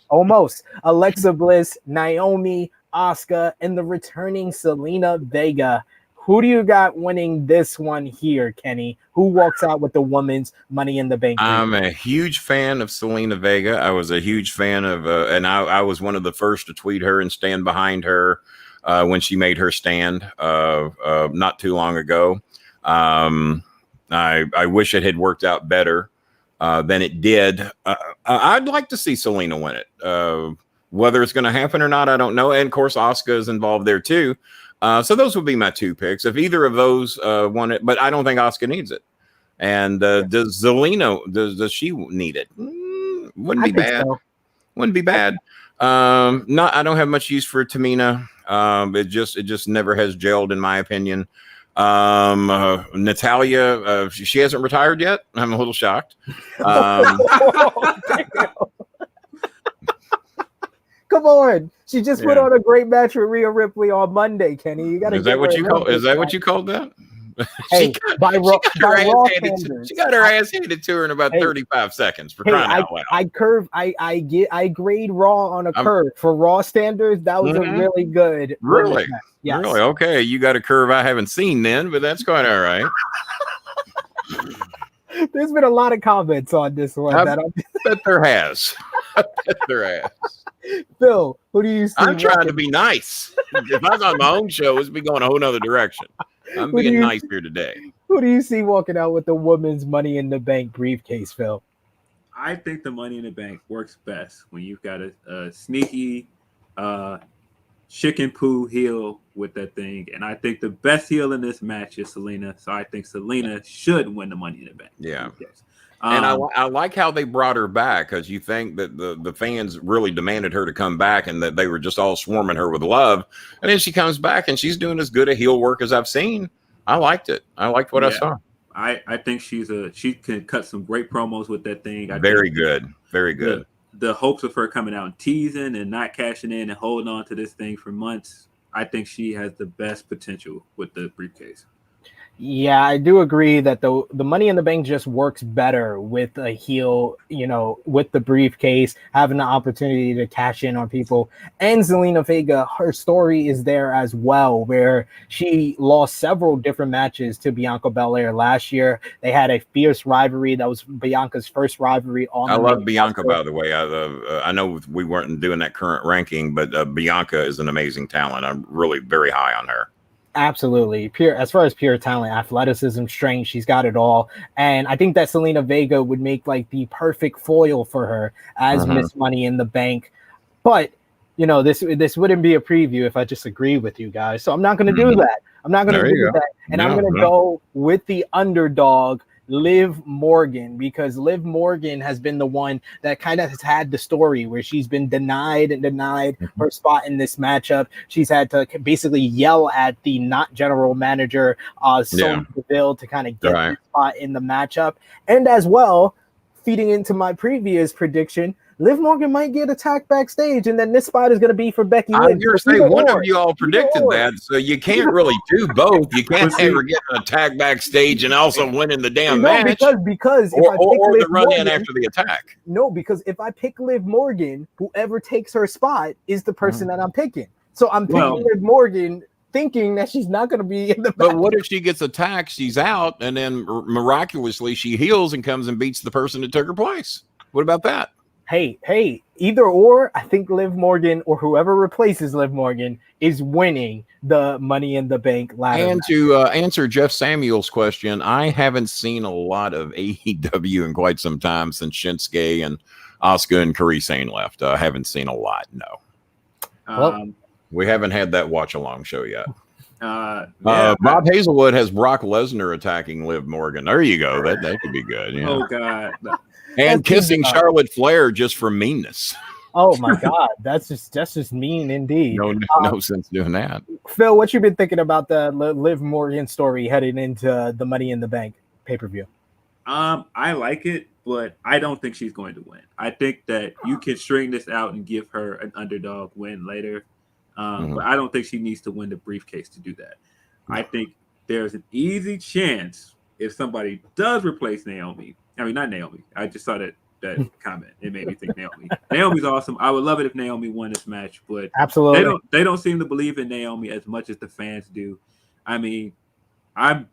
Almost. Alexa Bliss, Naomi, Asuka, and the returning Zelina Vega. Who do you got winning this one here, Kenny? Who walks out with the women's Money in the Bank? I'm a huge fan of Zelina Vega. I was a huge fan of, and I was one of the first to tweet her and stand behind her when she made her stand not too long ago. I wish it had worked out better than it did. I'd like to see Zelina win it. Whether it's going to happen or not, I don't know. And of course, Asuka is involved there too. So those would be my two picks. If either of those won it, but I don't think Asuka needs it. And does Zelina, does she need it? Wouldn't be bad. So. Wouldn't be bad. I don't have much use for Tamina. It just never has gelled in my opinion. Natalya, she hasn't retired yet. I'm a little shocked. Come on, she just put on a great match with Rhea Ripley on Monday. Kenny, you got to. Is that what you called that? Hey, she got her ass handed to her in about 35 seconds for crying out loud. I grade Raw on a curve for Raw standards. That was a really good. Really? Yes. Really? Okay, you got a curve I haven't seen then, but that's quite all right. There's been a lot of comments on this one. I bet there has. Phil, who do you see? I'm trying to be nice. If I was on my own show, it'd be going a whole nother direction. I'm being nice here today. Who do you see walking out with the women's Money in the Bank briefcase, Phil? I think the Money in the Bank works best when you've got a sneaky chicken poo heel with that thing. And I think the best heel in this match is Zelina. So I think Zelina should win the Money in the Bank. Yeah. And I like how they brought her back, because you think that the fans really demanded her to come back and that they were just all swarming her with love. And then she comes back and she's doing as good a heel work as I've seen. I liked it. I liked what I saw. I think she can cut some great promos with that thing. Very good. The hopes of her coming out and teasing and not cashing in and holding on to this thing for months, I think she has the best potential with the briefcase. Yeah, I do agree that the Money in the Bank just works better with a heel, with the briefcase, having the opportunity to cash in on people. And Zelina Vega, her story is there as well, where she lost several different matches to Bianca Belair last year. They had a fierce rivalry. That was Bianca's first rivalry on. I love Bianca, by the way. I know we weren't doing that current ranking, but Bianca is an amazing talent. I'm really very high on her. Absolutely. As far as pure talent, athleticism, strength, she's got it all. And I think that Zelina Vega would make like the perfect foil for her as Miss Money in the Bank. But, this wouldn't be a preview if I just agree with you guys. So I'm not going to do that. I'm not going to do that. And I'm going to go with the underdog, Liv Morgan, because Liv Morgan has been the one that kind of has had the story where she's been denied her spot in this matchup. She's had to basically yell at the not general manager, Sonya Deville, to kind of get the spot in the matchup. And as well, feeding into my previous prediction, Liv Morgan might get attacked backstage, and then this spot is going to be for Becky Lynch. I was going to say, one of you all predicted that, so you can't really do both. You can't ever get an attack backstage and also win in the damn match. Because or the run in after the attack. No, because if I pick Liv Morgan, whoever takes her spot is the person that I'm picking. So I'm picking Liv Morgan, thinking that she's not going to be in the But what if she gets attacked, she's out, and then miraculously she heals and comes and beats the person that took her place? What about that? Hey, either or, I think Liv Morgan or whoever replaces Liv Morgan is winning the Money in the Bank ladder. And to answer Jeff Samuel's question, I haven't seen a lot of AEW in quite some time since Shinsuke and Asuka and Kairi Sane left. I haven't seen a lot, no. We haven't had that watch-along show yet. Bob Hazelwood has Brock Lesnar attacking Liv Morgan. There you go. That could be good. Yeah. Oh, God. And kissing Charlotte Flair just for meanness. Oh my God, that's just mean indeed. No sense doing that. Phil, what you been thinking about the Liv Morgan story heading into the Money in the Bank pay-per-view? I like it, but I don't think she's going to win. I think that you can string this out and give her an underdog win later, but I don't think she needs to win the briefcase to do that. I think there's an easy chance if somebody does replace Naomi. I mean, not Naomi. I just saw that comment. It made me think Naomi. Naomi's awesome. I would love it if Naomi won this match, but absolutely they don't seem to believe in Naomi as much as the fans do. I mean, I'm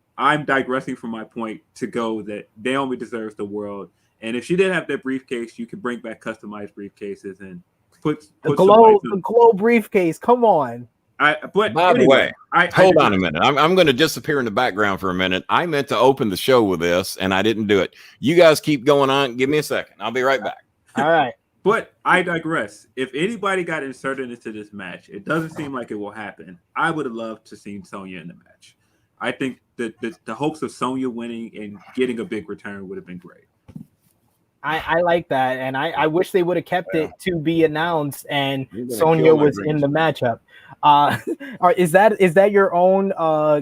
digressing from my point to go that Naomi deserves the world, and if she did have that briefcase, you could bring back customized briefcases and put the glow briefcase. Come on. By the way, hold on a minute. I'm going to disappear in the background for a minute. I meant to open the show with this, and I didn't do it. You guys keep going on. Give me a second. I'll be right back. All right. But I digress. If anybody got inserted into this match, it doesn't seem like it will happen. I would have loved to see Sonya in the match. I think that the hopes of Sonya winning and getting a big return would have been great. I like that, and I wish they would have kept it to be announced, and Sonya was in the matchup. Is that your own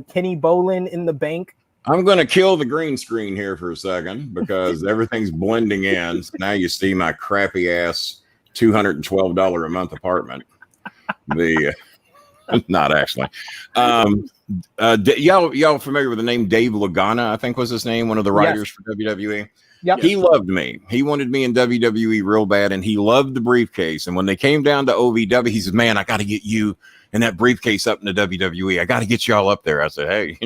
Kenny Bolin in the Bank? I'm going to kill the green screen here for a second because everything's blending in. So now you see my crappy ass $212 a month apartment. Not actually. Y'all familiar with the name Dave Lagana? I think was his name, one of the writers for WWE. Yep. He loved me. He wanted me in WWE real bad, and he loved the briefcase. And when they came down to OVW, he said, "Man, I got to get you and that briefcase up in the WWE. I got to get y'all up there." I said, "Hey,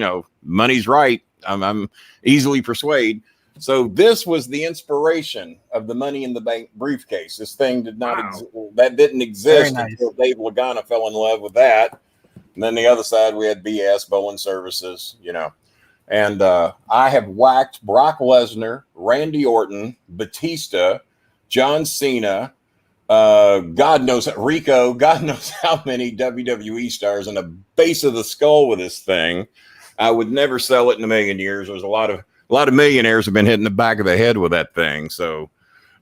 money's right. I'm easily persuaded." So this was the inspiration of the Money in the Bank briefcase. This thing did not didn't exist until Dave Lagana fell in love with that. And then the other side, we had BS, Bolin Services, And I have whacked Brock Lesnar, Randy Orton, Batista, John Cena, God knows Rico, God knows how many WWE stars in the base of the skull with this thing. I would never sell it in a million years. There's a lot of millionaires have been hitting the back of the head with that thing. So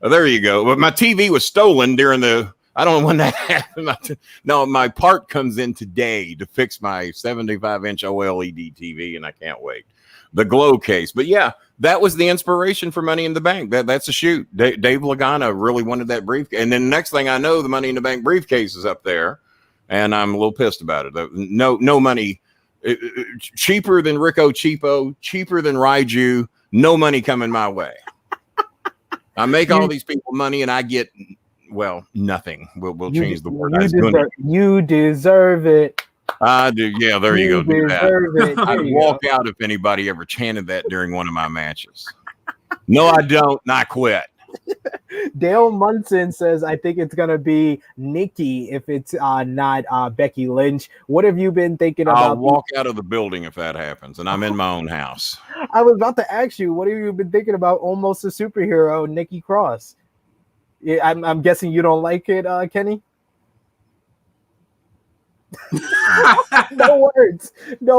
there you go. But my TV was stolen during the. I don't know when that happened. No, my part comes in today to fix my 75-inch OLED TV, and I can't wait. The glow case. But yeah, that was the inspiration for Money in the Bank. That's a shoot. Dave Lagana really wanted that briefcase. And then the next thing I know, the Money in the Bank briefcase is up there, and I'm a little pissed about it. No money. Cheaper than Rico Cheapo, cheaper than Raiju. No money coming my way. I make all these people money, and I get... Well, nothing. We'll change the word. You deserve it. I do. Yeah, there you go. Do that. I'd walk go. out if anybody ever chanted that during one of my matches. No, I don't. And I quit. Dale Munson says, I think it's going to be Nikki if it's not Becky Lynch. What have you been thinking about? I'll walk out of the building if that happens, and I'm in my own house. I was about to ask you, what have you been thinking about almost a superhero, Nikki Cross? Yeah, I'm guessing you don't like it, Kenny? No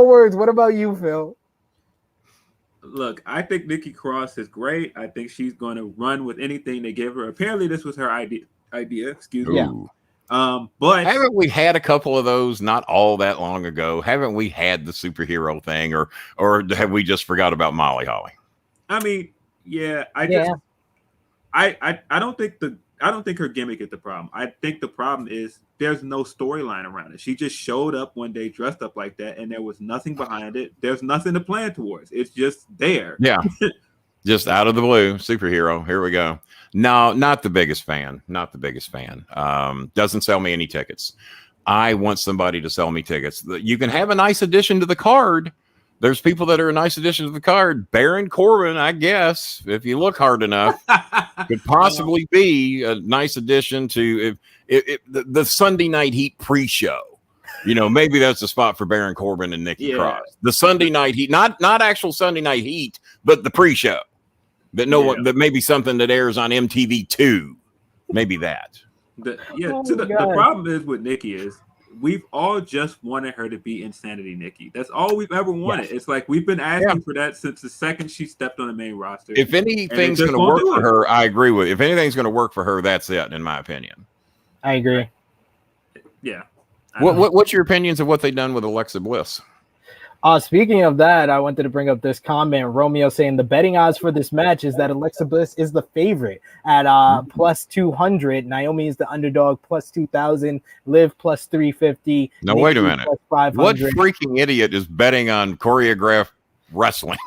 words. What about you, Phil? Look, I think Nikki Cross is great. I think she's going to run with anything they give her. Apparently, this was her idea. Excuse me. Yeah. But haven't we had a couple of those not all that long ago? Haven't we had the superhero thing, or have we just forgot about Molly Holly? I mean, yeah, I don't think her gimmick is the problem. I think the problem is there's no storyline around it. She just showed up one day dressed up like that, and there was nothing behind it. There's nothing to plan towards. It's just there. Yeah. Just out of the blue, superhero. Here we go. No, not the biggest fan. Doesn't sell me any tickets. I want somebody to sell me tickets. You can have a nice addition to the card. There's people that are a nice addition to the card. Baron Corbin, I guess, if you look hard enough, could possibly be a nice addition to the Sunday Night Heat pre-show. Maybe that's a spot for Baron Corbin and Nikki Cross. The Sunday Night Heat, not actual Sunday Night Heat, but the pre-show. That may be something that airs on MTV2. Maybe that. The problem is with Nikki is we've all just wanted her to be Insanity Nikki. That's all we've ever wanted. Yes. It's like we've been asking for that since the second she stepped on the main roster. If anything's going to work for her, I agree with. If anything's going to work for her, that's it, in my opinion. I agree. Yeah. What's your opinions of what they've done with Alexa Bliss? Speaking of that, I wanted to bring up this comment. Romeo saying the betting odds for this match is that Alexa Bliss is the favorite at plus 200. Naomi is the underdog plus 2,000. Liv plus 350. No, Nikki, wait a minute. What freaking idiot is betting on choreographed wrestling?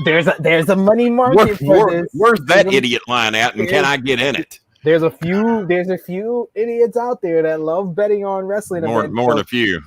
There's a money market for this. Where's that idiot line at, and can I get in it? There's a few idiots out there that love betting on wrestling. More than a few.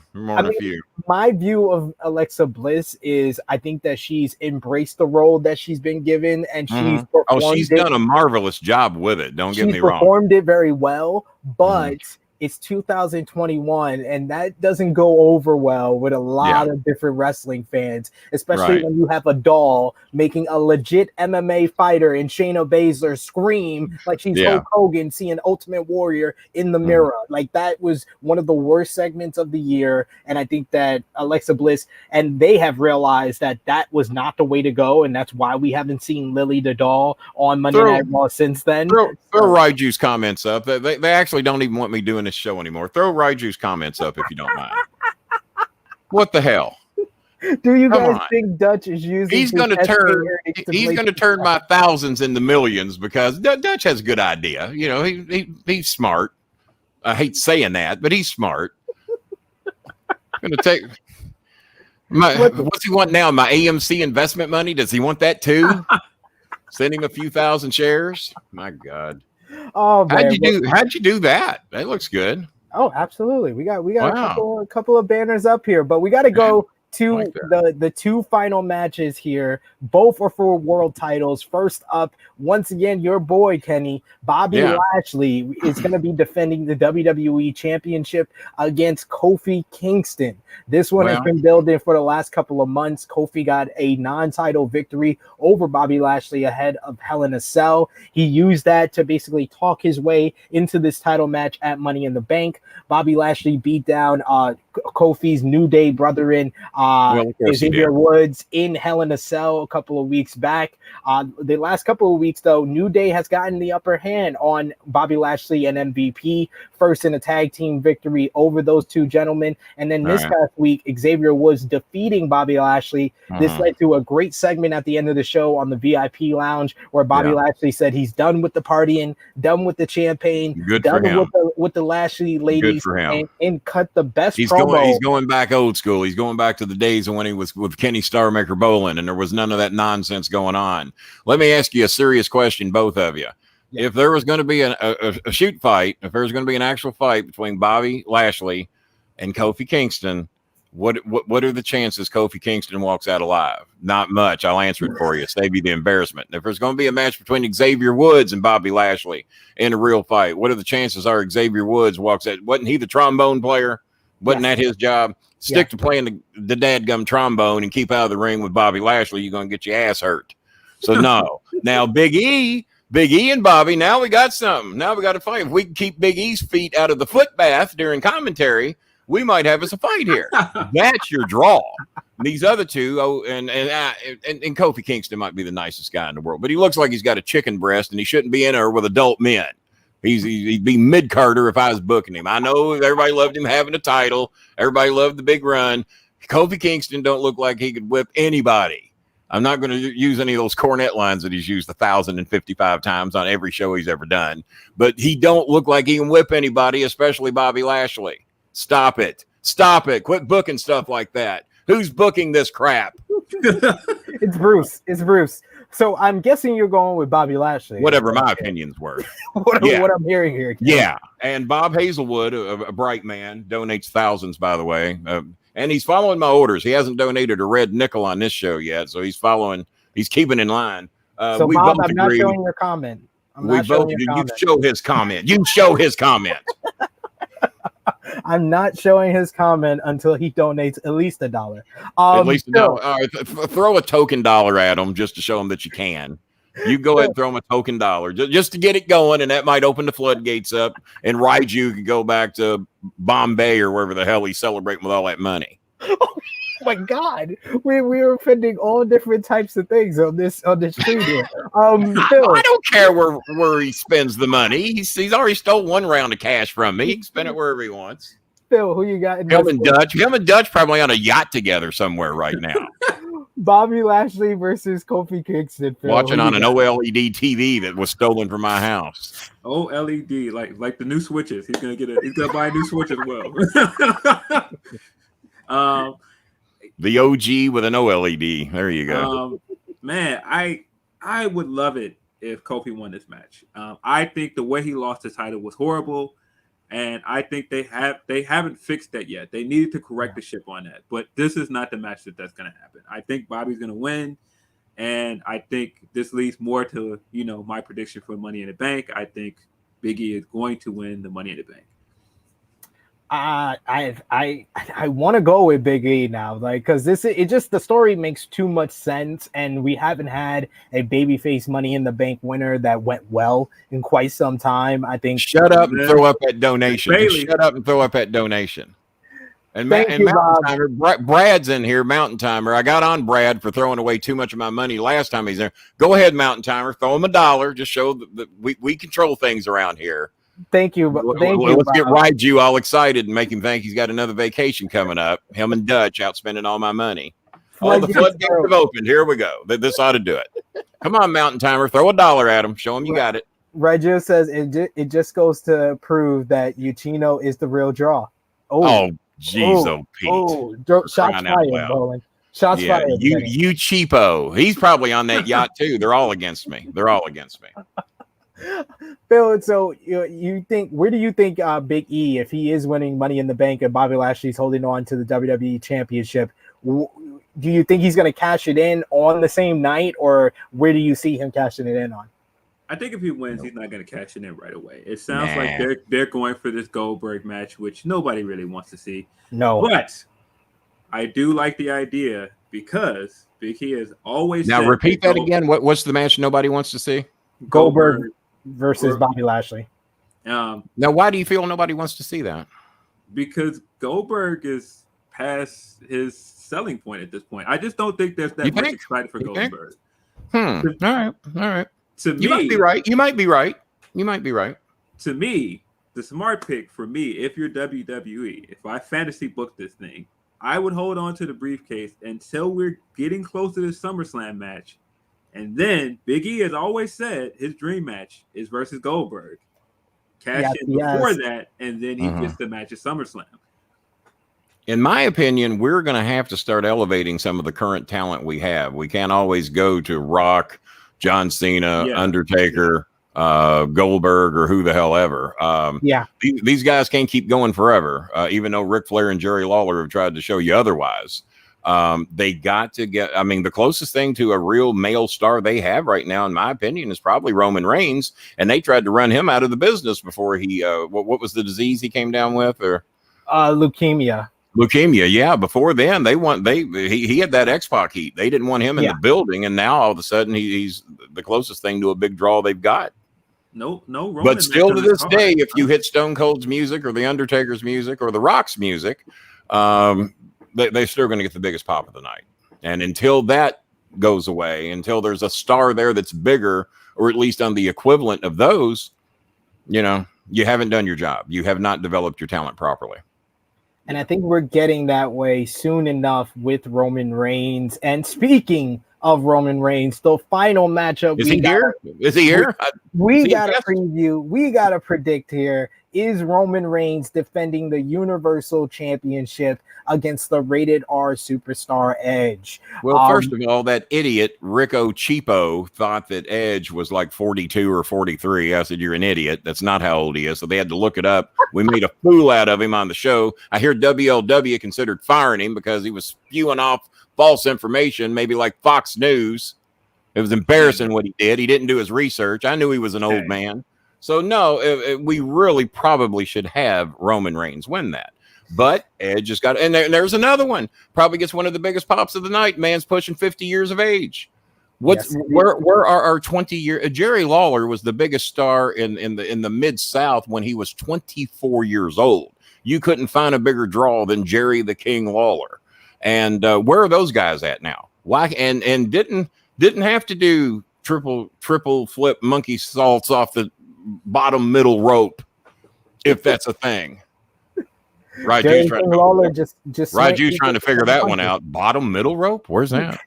My view of Alexa Bliss is I think that she's embraced the role that she's been given, and she's done a marvelous job with it. Don't get me wrong. She's performed it very well, but it's 2021, and that doesn't go over well with a lot of different wrestling fans, especially when you have a doll making a legit MMA fighter and Shayna Baszler scream like she's Hulk Hogan seeing Ultimate Warrior in the mirror. Like, that was one of the worst segments of the year, and I think that Alexa Bliss, and they have realized that was not the way to go, and that's why we haven't seen Lily the doll on Monday Night Raw since then. Throw Raiju's comments up. They actually don't even want me doing this show anymore. Throw Raiju's comments up if you don't mind. What the hell? Do you guys think Dutch is using? He's going to turn my thousands into millions because Dutch has a good idea. He's smart. I hate saying that, but he's smart. Going to take what's he want now? My AMC investment money? Does he want that too? Send him a few thousand shares. My God. Oh, man. How'd you do that? That looks good. Oh, absolutely. We got a couple of banners up here, but we got to go to like that. the two final matches here. Both are for world titles. First up, once again, your boy Kenny, Bobby Lashley is going to be defending the WWE Championship against Kofi Kingston. This one has been building for the last couple of months. Kofi got a non-title victory over Bobby Lashley ahead of Hell in a Cell. He used that to basically talk his way into this title match at Money in the Bank. Bobby Lashley beat down Kofi's New Day brother-in Xavier Woods in Hell in a Cell a couple of weeks back. The last couple of weeks, though, New Day has gotten the upper hand on Bobby Lashley and MVP, first in a tag team victory over those two gentlemen. And then this past week, Xavier Woods defeating Bobby Lashley. This led to a great segment at the end of the show on the VIP lounge where Bobby Lashley said he's done with the partying, done with the champagne, done with the Lashley ladies, and cut the best promo. He's going back old school. He's going back to the days when he was with Kenny Starmaker Bolin, and there was none of that nonsense going on. Let me ask you a serious question, both of you. If there was going to be a shoot fight, if there was going to be an actual fight between Bobby Lashley and Kofi Kingston, what are the chances Kofi Kingston walks out alive? Not much. I'll answer it for you. Save you the embarrassment. If there's going to be a match between Xavier Woods and Bobby Lashley in a real fight, what are the chances are Xavier Woods walks out? Wasn't he the trombone player? Wasn't that his job? Stick to playing the dadgum trombone and keep out of the ring with Bobby Lashley. You're going to get your ass hurt. So no. Now Big E and Bobby, now we got something. Now we got to fight. If we can keep Big E's feet out of the foot bath during commentary, we might have us a fight here. That's your draw. These other two, and Kofi Kingston might be the nicest guy in the world, but he looks like he's got a chicken breast, and he shouldn't be in there with adult men. He'd be mid-Carter if I was booking him. I know everybody loved him having a title. Everybody loved the big run. Kofi Kingston don't look like he could whip anybody. I'm not going to use any of those cornet lines that he's used 1,055 times on every show he's ever done, but he don't look like he can whip anybody, especially Bobby Lashley. Stop it. Stop it. Quit booking stuff like that. Who's booking this crap? It's Bruce. So I'm guessing you're going with Bobby Lashley. Whatever my opinion's worth. what I'm hearing here. Yeah. And Bob Hazelwood, a bright man, donates thousands, by the way. And he's following my orders. He hasn't donated a red nickel on this show yet. So he's keeping in line. So Bob, I'm not showing your comment. You show his comment. You show his comment. I'm not showing his comment until he donates at least $1. At least $1. All right, throw a token dollar at him just to show him that you can. You go ahead and throw him a token dollar just to get it going, and that might open the floodgates up, and Raiju could go back to Bombay or wherever the hell he's celebrating with all that money. Oh my God, we were offending all different types of things on this stream here. Phil, I don't care where he spends the money. He's already stole one round of cash from me. He can spend it wherever he wants. Phil, who you got? Him and Dutch probably on a yacht together somewhere right now. Bobby Lashley versus Kofi Kingston. Phil, watching on an OLED TV that was stolen from my house. OLED, like the new switches. He's gonna buy a new switch as well. The OG with an OLED. There you go. Man, I would love it if Kofi won this match. I think the way he lost the title was horrible, and I think they haven't fixed that yet. They needed to correct the ship on that, but this is not the match that's going to happen. I think Bobby's going to win, and I think this leads more to my prediction for Money in the Bank. I think Big E is going to win the Money in the Bank. I want to go with Big E now, because the story makes too much sense, and we haven't had a babyface Money in the Bank winner that went well in quite some time. I think. Shut up and throw up that donation. Shut up and throw up that donation. And Mountain Timer, Brad's in here. Mountain Timer, I got on Brad for throwing away too much of my money last time he's there. Go ahead, Mountain Timer, throw him $1. Just show that we control things around here. Thank you. Let's get Raiju all excited and make him think he's got another vacation coming up. Him and Dutch out spending all my money. All the floodgates have opened. Here we go. This ought to do it. Come on, Mountain Timer. Throw $1 at him. Show him you got it. Raiju says it just goes to prove that Uchino is the real draw. Oh, jeez, Pete. Shots fired, Bolin. Shots fired. You cheapo. He's probably on that yacht too. They're all against me. Phil, so where do you think Big E, if he is winning Money in the Bank and Bobby Lashley's holding on to the WWE Championship, Do you think he's going to cash it in on the same night, or where do you see him cashing it in on? I think if he wins, he's not going to cash it in right away. It sounds like they're going for this Goldberg match, which nobody really wants to see. No. But I do like the idea because Big E has always now said repeat that again. What's the match nobody wants to see? Goldberg versus Bobby Lashley. Now, why do you feel nobody wants to see that? Because Goldberg is past his selling point at this point. I just don't think there's that much excitement for Goldberg. All right. To me, you might be right. You might be right. To me, the smart pick for me, if you're WWE, if I fantasy book this thing, I would hold on to the briefcase until we're getting close to this SummerSlam match. And then Big E has always said his dream match is versus Goldberg. Cash in before that, and then he gets the match at SummerSlam. In my opinion, we're going to have to start elevating some of the current talent we have. We can't always go to Rock, John Cena, Undertaker, Goldberg, or who the hell ever. These guys can't keep going forever, even though Ric Flair and Jerry Lawler have tried to show you otherwise. They got to get, the closest thing to a real male star they have right now, in my opinion, is probably Roman Reigns. And they tried to run him out of the business before he, what was the disease he came down with? Or leukemia. Leukemia, yeah. Before then, he had that X-Pac heat. They didn't want him in the building, and now all of a sudden he's the closest thing to a big draw they've got. No, Roman. But still, to this day, if you hit Stone Cold's music or the Undertaker's music or the Rock's music, they're still going to get the biggest pop of the night. And until that goes away, until there's a star there that's bigger, or at least on the equivalent of those, you haven't done your job. You have not developed your talent properly. And I think we're getting that way soon enough with Roman Reigns. And speaking of Roman Reigns, the final matchup. Is he here? We got to preview. We got to predict here. Is Roman Reigns defending the Universal Championship against the rated R superstar Edge? Well, first of all, that idiot Rico Cheapo thought that Edge was like 42 or 43. I said, you're an idiot. That's not how old he is. So they had to look it up. We made a fool out of him on the show. I hear WLW considered firing him because he was spewing off false information, maybe like Fox News. It was embarrassing what he did. He didn't do his research. I knew he was an old man. So, no, we really probably should have Roman Reigns win that. But Edge just got, and there's another one. Probably gets one of the biggest pops of the night. Man's pushing 50 years of age. Where are our 20-year? Jerry Lawler was the biggest star in the Mid-South when he was 24 years old. You couldn't find a bigger draw than Jerry the King Lawler. And where are those guys at now? Why? And didn't have to do triple flip monkey salts off the bottom middle rope, if that's a thing. Raju's trying to figure that one out. Bottom middle rope? Where's that?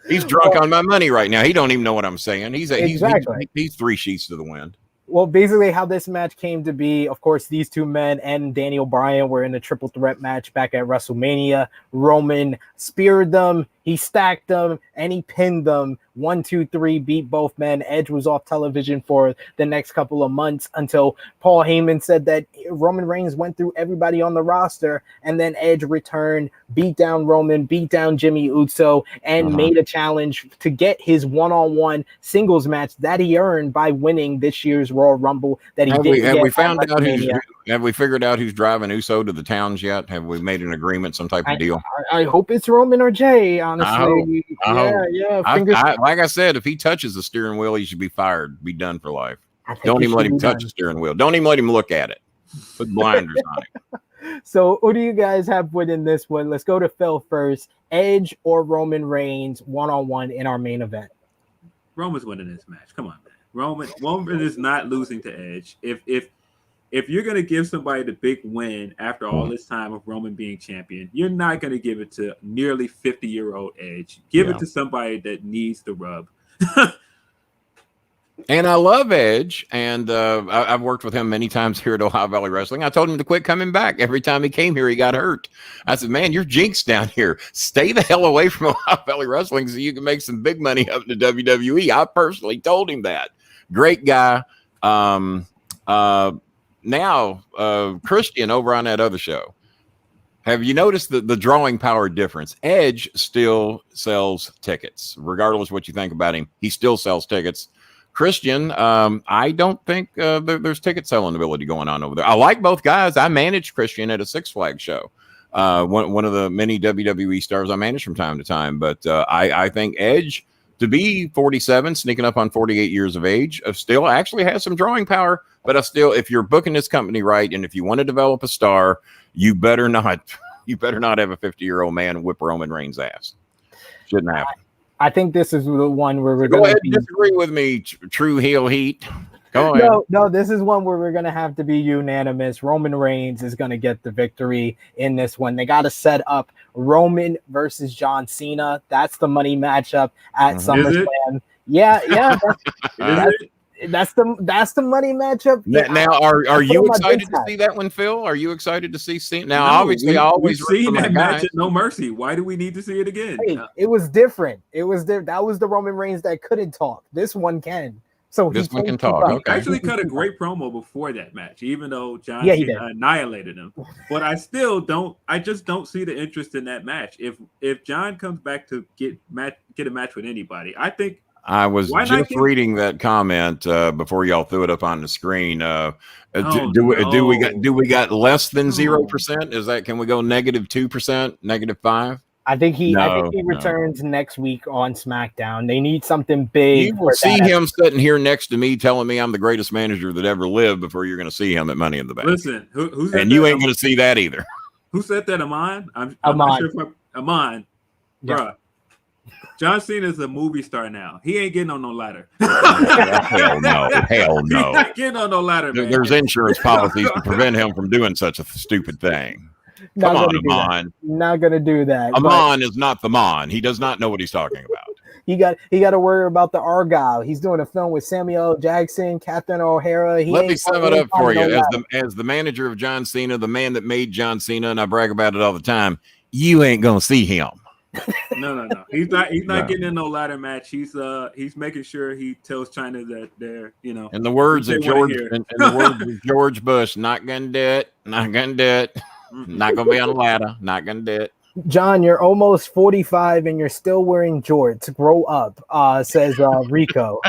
He's drunk on my money right now. He don't even know what I'm saying. He's three sheets to the wind. Well, basically how this match came to be, of course, these two men and Daniel Bryan were in a triple threat match back at WrestleMania. Roman speared them, he stacked them, and he pinned them. 1, 2, 3, beat both men. Edge was off television for the next couple of months until Paul Heyman said that Roman Reigns went through everybody on the roster, and then Edge returned, beat down Roman, beat down Jimmy Uso, and made a challenge to get his one-on-one singles match that he earned by winning this year's Royal Rumble that he didn't get. Have we figured out who's driving Uso to the towns yet? Have we made an agreement, some type of deal? I hope it's Roman or Jay, honestly. Like I said, if he touches the steering wheel, he should be fired, be done for life. Don't even let him touch the steering wheel. Don't even let him look at it. Put blinders on it. So who do you guys have winning this one? Let's go to Phil first. Edge or Roman Reigns one-on-one in our main event? Roman's winning this match. Come on, man. Roman is not losing to Edge. If you're going to give somebody the big win after all this time of Roman being champion, you're not going to give it to nearly 50-year-old Edge. Give it to somebody that needs the rub. And I love Edge, and I've worked with him many times here at Ohio Valley Wrestling. I told him to quit coming back. Every time he came here, he got hurt. I said, man, you're jinxed down here. Stay the hell away from Ohio Valley Wrestling so you can make some big money up in the WWE. I personally told him that. Great guy. Now, Christian over on that other show Have you noticed the drawing power difference? Edge still sells tickets, regardless of what you think about him. He still sells tickets. Christian, I don't think there's ticket selling ability going on over there. I like both guys. I managed Christian at a Six Flags show. One of the many WWE stars I manage from time to time. But I think Edge, to be 47, sneaking up on 48 years of age, still actually has some drawing power. But if you're booking this company right, and if you want to develop a star, you better not have a 50-year-old man whip Roman Reigns' ass. Shouldn't happen. I think this is the one where we're Go going ahead to and disagree with me, true heel heat. Go ahead. No, this is one where we're going to have to be unanimous. Roman Reigns is going to get the victory in this one. They got to set up Roman versus John Cena. That's the money matchup at SummerSlam. Yeah. That's the money matchup. Now, are you excited to see that one, Phil? Are you excited to see Cena? Now, obviously, I always see that match at No Mercy. Why do we need to see it again? Hey, it was different. That was the Roman Reigns that couldn't talk. This one can. So this one can talk. Okay. Actually, cut a great promo before that match, even though John Cena annihilated him. But I still don't. I just don't see the interest in that match. If John comes back to get a match with anybody, I think. I was just reading that comment before y'all threw it up on the screen. Do we got less than 0%? Is that, can we go -2%, -5%? I think he returns next week on SmackDown. They need something big. You will see him sitting here next to me telling me I'm the greatest manager that ever lived before you're going to see him at Money in the Bank. Listen, who's and you ain't going to see that either. Who said that? Amon? I'm Amon. not sure if Amon. Yeah. Bruh. John Cena's a movie star now. He ain't getting on no ladder. Hell no. He's not getting on no ladder, man. There's insurance policies to prevent him from doing such a stupid thing. Come on, Amon. Not gonna do that. Amon is not the Mon. He does not know what he's talking about. He got to worry about the Argyle. He's doing a film with Samuel L. Jackson, Catherine O'Hara. Let me sum it up for you. As the manager of John Cena, the man that made John Cena, and I brag about it all the time, you ain't gonna see him. No. He's not getting in no ladder match. He's making sure he tells China that they're, In the words of George Bush, not gonna do it, not gonna do it, not gonna be on the ladder, not gonna do it. John, you're almost 45 and you're still wearing jorts. Grow up, says Rico.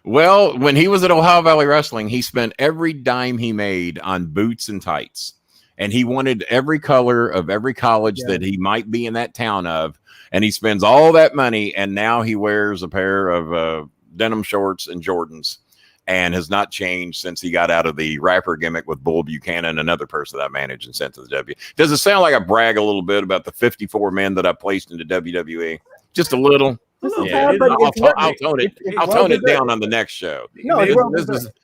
Well, when he was at Ohio Valley Wrestling, he spent every dime he made on boots and tights. And he wanted every color of every college that he might be in that town of. And he spends all that money. And now he wears a pair of denim shorts and Jordans and has not changed since he got out of the rapper gimmick with Bull Buchanan, another person that I managed and sent to the W. Does it sound like I brag a little bit about the 54 men that I placed into WWE? Just a little. Yeah, I'll tone it down on the next show. No,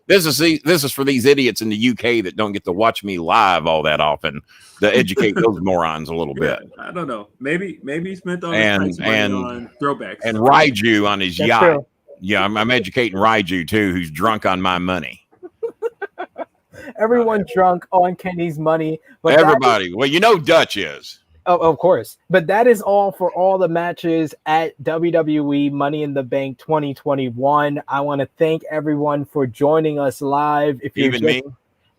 this is for these idiots in the UK that don't get to watch me live all that often to educate those morons a little bit. I don't know. Maybe he spent all his money on throwbacks and Raiju on his yacht. True. Yeah, I'm educating Raiju too, who's drunk on my money. Everyone's drunk on Kenny's money. But everybody. Dutch is. Oh, of course. But that is all for all the matches at WWE Money in the Bank 2021. I want to thank everyone for joining us live. Me?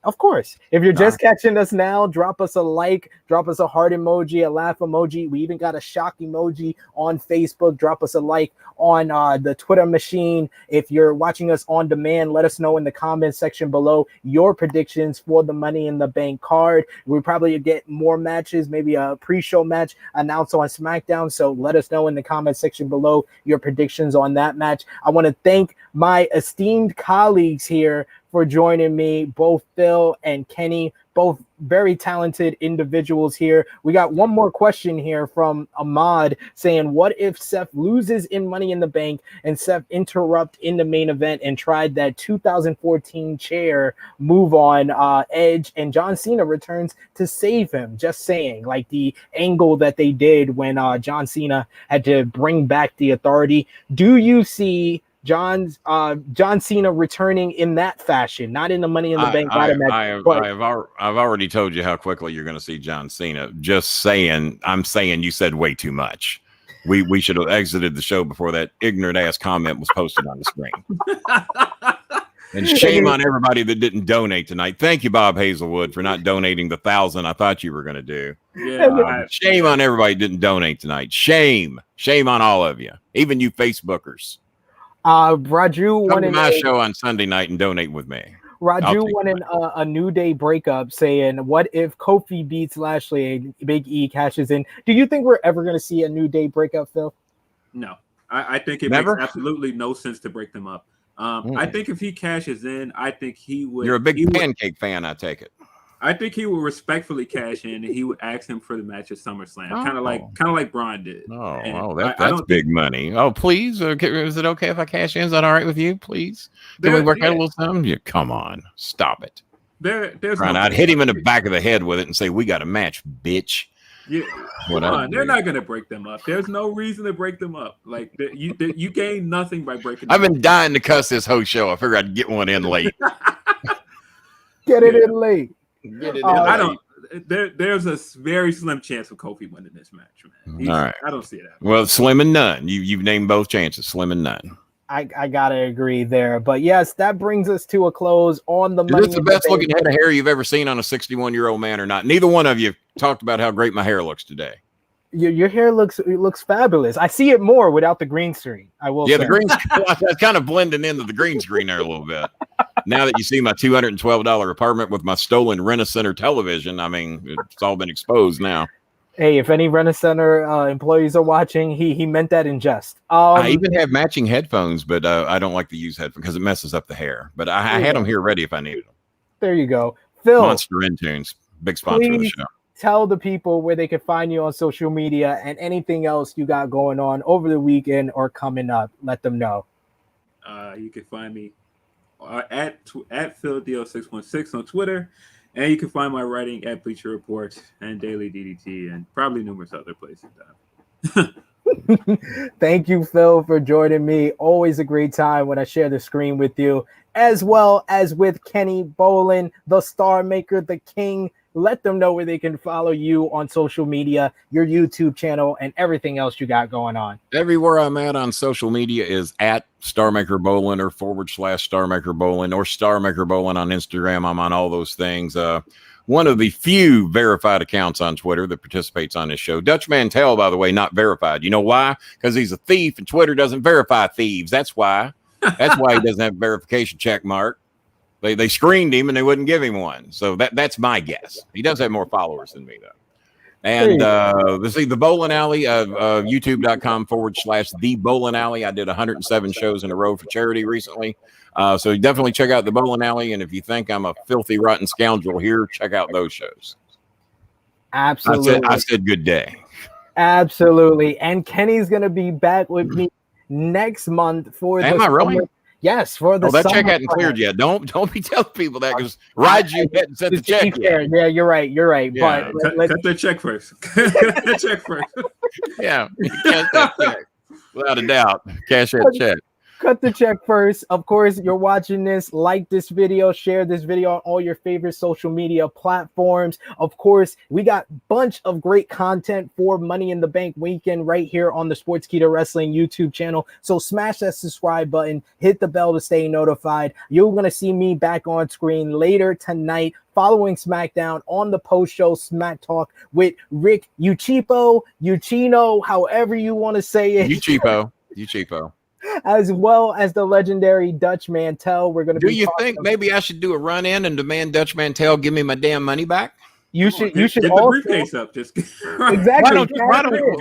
Of course. If you're just catching us now, drop us a like, drop us a heart emoji, a laugh emoji. We even got a shock emoji on Facebook. Drop us a like on the Twitter machine. If you're watching us on demand, let us know in the comments section below your predictions for the Money in the Bank card. We'll probably get more matches, maybe a pre-show match announced on SmackDown. So let us know in the comment section below your predictions on that match. I want to thank my esteemed colleagues here for joining me, both Phil and Kenny, both very talented individuals here. We got one more question here from Ahmad saying, what if Seth loses in Money in the Bank and Seth interrupt in the main event and tried that 2014 chair move on Edge and John Cena returns to save him? Just saying, like the angle that they did when John Cena had to bring back the Authority. Do you see John Cena returning in that fashion, not in the Money in the Bank ladder match? I've already told you how quickly you're going to see John Cena. Just saying, I'm saying you said way too much. We should have exited the show before that ignorant ass comment was posted on the screen. And shame on everybody that didn't donate tonight. Thank you, Bob Hazelwood, for not donating the 1,000 I thought you were going to do. Yeah, shame on everybody that didn't donate tonight. Shame on all of you, even you Facebookers. Raju come to my show on Sunday night and donate with me. Raju wanted a New Day breakup, saying, "What if Kofi beats Lashley and Big E cashes in?" Do you think we're ever going to see a New Day breakup, Phil? No, I think it makes absolutely no sense to break them up. I think if he cashes in, I think he would. You're a big Pancake fan, I take it. I think he would respectfully cash in, and he would ask him for the match at SummerSlam, kind of like Braun did. That's big money. Oh, please, is it okay if I cash in? Is that all right with you? Please, can we work out a little something? Yeah, come on, stop it. I'd hit him in the back of the head with it and say, "We got a match, bitch." Yeah, come on, they're not gonna break them up. There's no reason to break them up. Like you gain nothing by breaking. I've been dying to cuss this whole show. I figured I'd get one in late. Get it in late. I don't. There's a very slim chance of Kofi winning this match, man. All right, I don't see it happening. Well, slim and none. You've named both chances, slim and none. I gotta agree there, but yes, that brings us to a close on the. Is this the best looking head of hair you've ever seen on a 61-year-old man or not? Neither one of you talked about how great my hair looks today. Your hair looks fabulous. I see it more without the green screen. I will. Yeah, the green screen. That's kind of blending into the green screen there a little bit. Now that you see my $212 apartment with my stolen Rent-A-Center television, I mean, it's all been exposed now. Hey, if any Rent-A-Center employees are watching, he meant that in jest. I even have matching headphones, but I don't like to use headphones because it messes up the hair. But I had them here ready if I needed them. There you go. Phil. Monster Intunes, big sponsor of the show. Tell the people where they can find you on social media and anything else you got going on over the weekend or coming up. Let them know. You can find me at PhilDeal616 on Twitter. And you can find my writing at Bleacher Report and Daily DDT and probably numerous other places. Thank you, Phil, for joining me. Always a great time when I share the screen with you, as well as with Kenny Bolin, the Star Maker, the King. Let them know where they can follow you on social media, your YouTube channel, and everything else you got going on. Everywhere I'm at on social media is at StarMaker Bolin or /StarMaker Bolin or StarMaker Bolin on Instagram. I'm on all those things. One of the few verified accounts on Twitter that participates on this show. Dutch Mantel, by the way, not verified. You know why? Because he's a thief and Twitter doesn't verify thieves. That's why. That's why he doesn't have a verification check mark. They screened him and they wouldn't give him one. So that's my guess. He does have more followers than me, though. And let's see, the Bowling Alley, youtube.com /the Bowling Alley. I did 107 shows in a row for charity recently. So definitely check out the Bowling Alley. And if you think I'm a filthy, rotten scoundrel here, check out those shows. Absolutely. I said good day. Absolutely. And Kenny's going to be back with me next month for the. Am I really? Yes, for the. That check hadn't cleared yet. Don't be telling people that because Raju hadn't sent the check yet. Yeah, you're right. Yeah, but cut the check first. Cut the check first. Yeah, cash that check without a doubt. Cash that check. Cut the check first. Of course, you're watching this. Like this video, share this video on all your favorite social media platforms. Of course, we got a bunch of great content for Money in the Bank weekend right here on the Sportskeeda Wrestling YouTube channel. So smash that subscribe button, hit the bell to stay notified. You're going to see me back on screen later tonight following SmackDown on the post-show Smack Talk with Rick Uchino, however you want to say it. Ucheapo. As well as the legendary Dutch Mantel. We're going to Do you think maybe I should do a run-in and demand Dutch Mantel give me my damn money back? You should get the briefcase up. Just exactly.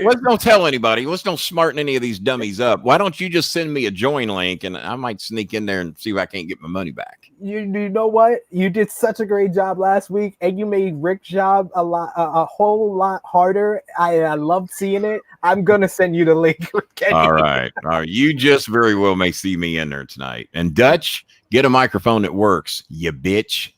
Let's don't tell anybody. Let's don't smarten any of these dummies up. Why don't you just send me a join link and I might sneak in there and see if I can't get my money back. You know what? You did such a great job last week, and you made Rick's job a whole lot harder. I loved seeing it. I'm gonna send you the link. All right. You just very well may see me in there tonight. And Dutch, get a microphone that works, you bitch.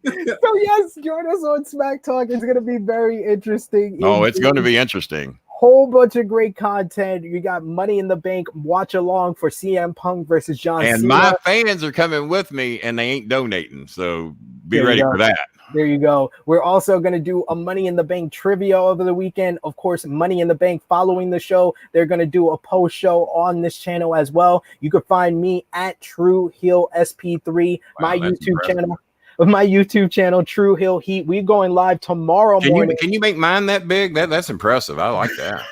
So yes, join us on Smack Talk. It's going to be very interesting. It's going to be interesting. Whole bunch of great content. You got Money in the Bank watch along for CM Punk versus John Cena. And my fans are coming with me, and they ain't donating. So be ready for that. There you go. We're also going to do a Money in the Bank trivia over the weekend. Of course, Money in the Bank following the show. They're going to do a post show on this channel as well. You can find me at True Heel SP3, my YouTube channel. My YouTube channel, True Hill Heat. We're going live tomorrow morning. Can you make mine that big? That's impressive. I like that.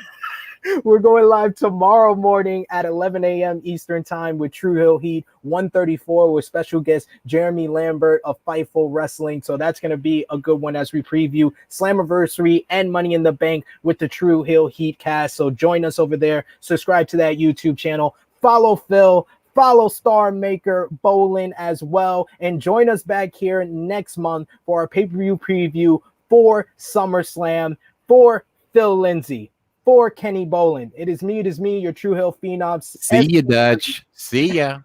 We're going live tomorrow morning at 11 a.m. Eastern Time with True Hill Heat 134 with special guest Jeremy Lambert of Fightful Wrestling. So that's going to be a good one as we preview Slammiversary and Money in the Bank with the True Hill Heat cast. So join us over there. Subscribe to that YouTube channel. Follow Phil. Follow Star Maker Bolin as well. And join us back here next month for our pay-per-view preview for SummerSlam for Phil Lindsey. For Kenny Bolin. It is me, your True Hill Phenoms. See you, Dutch. See ya.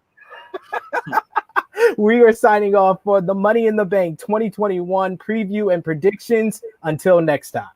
We are signing off for the Money in the Bank 2021 preview and predictions. Until next time.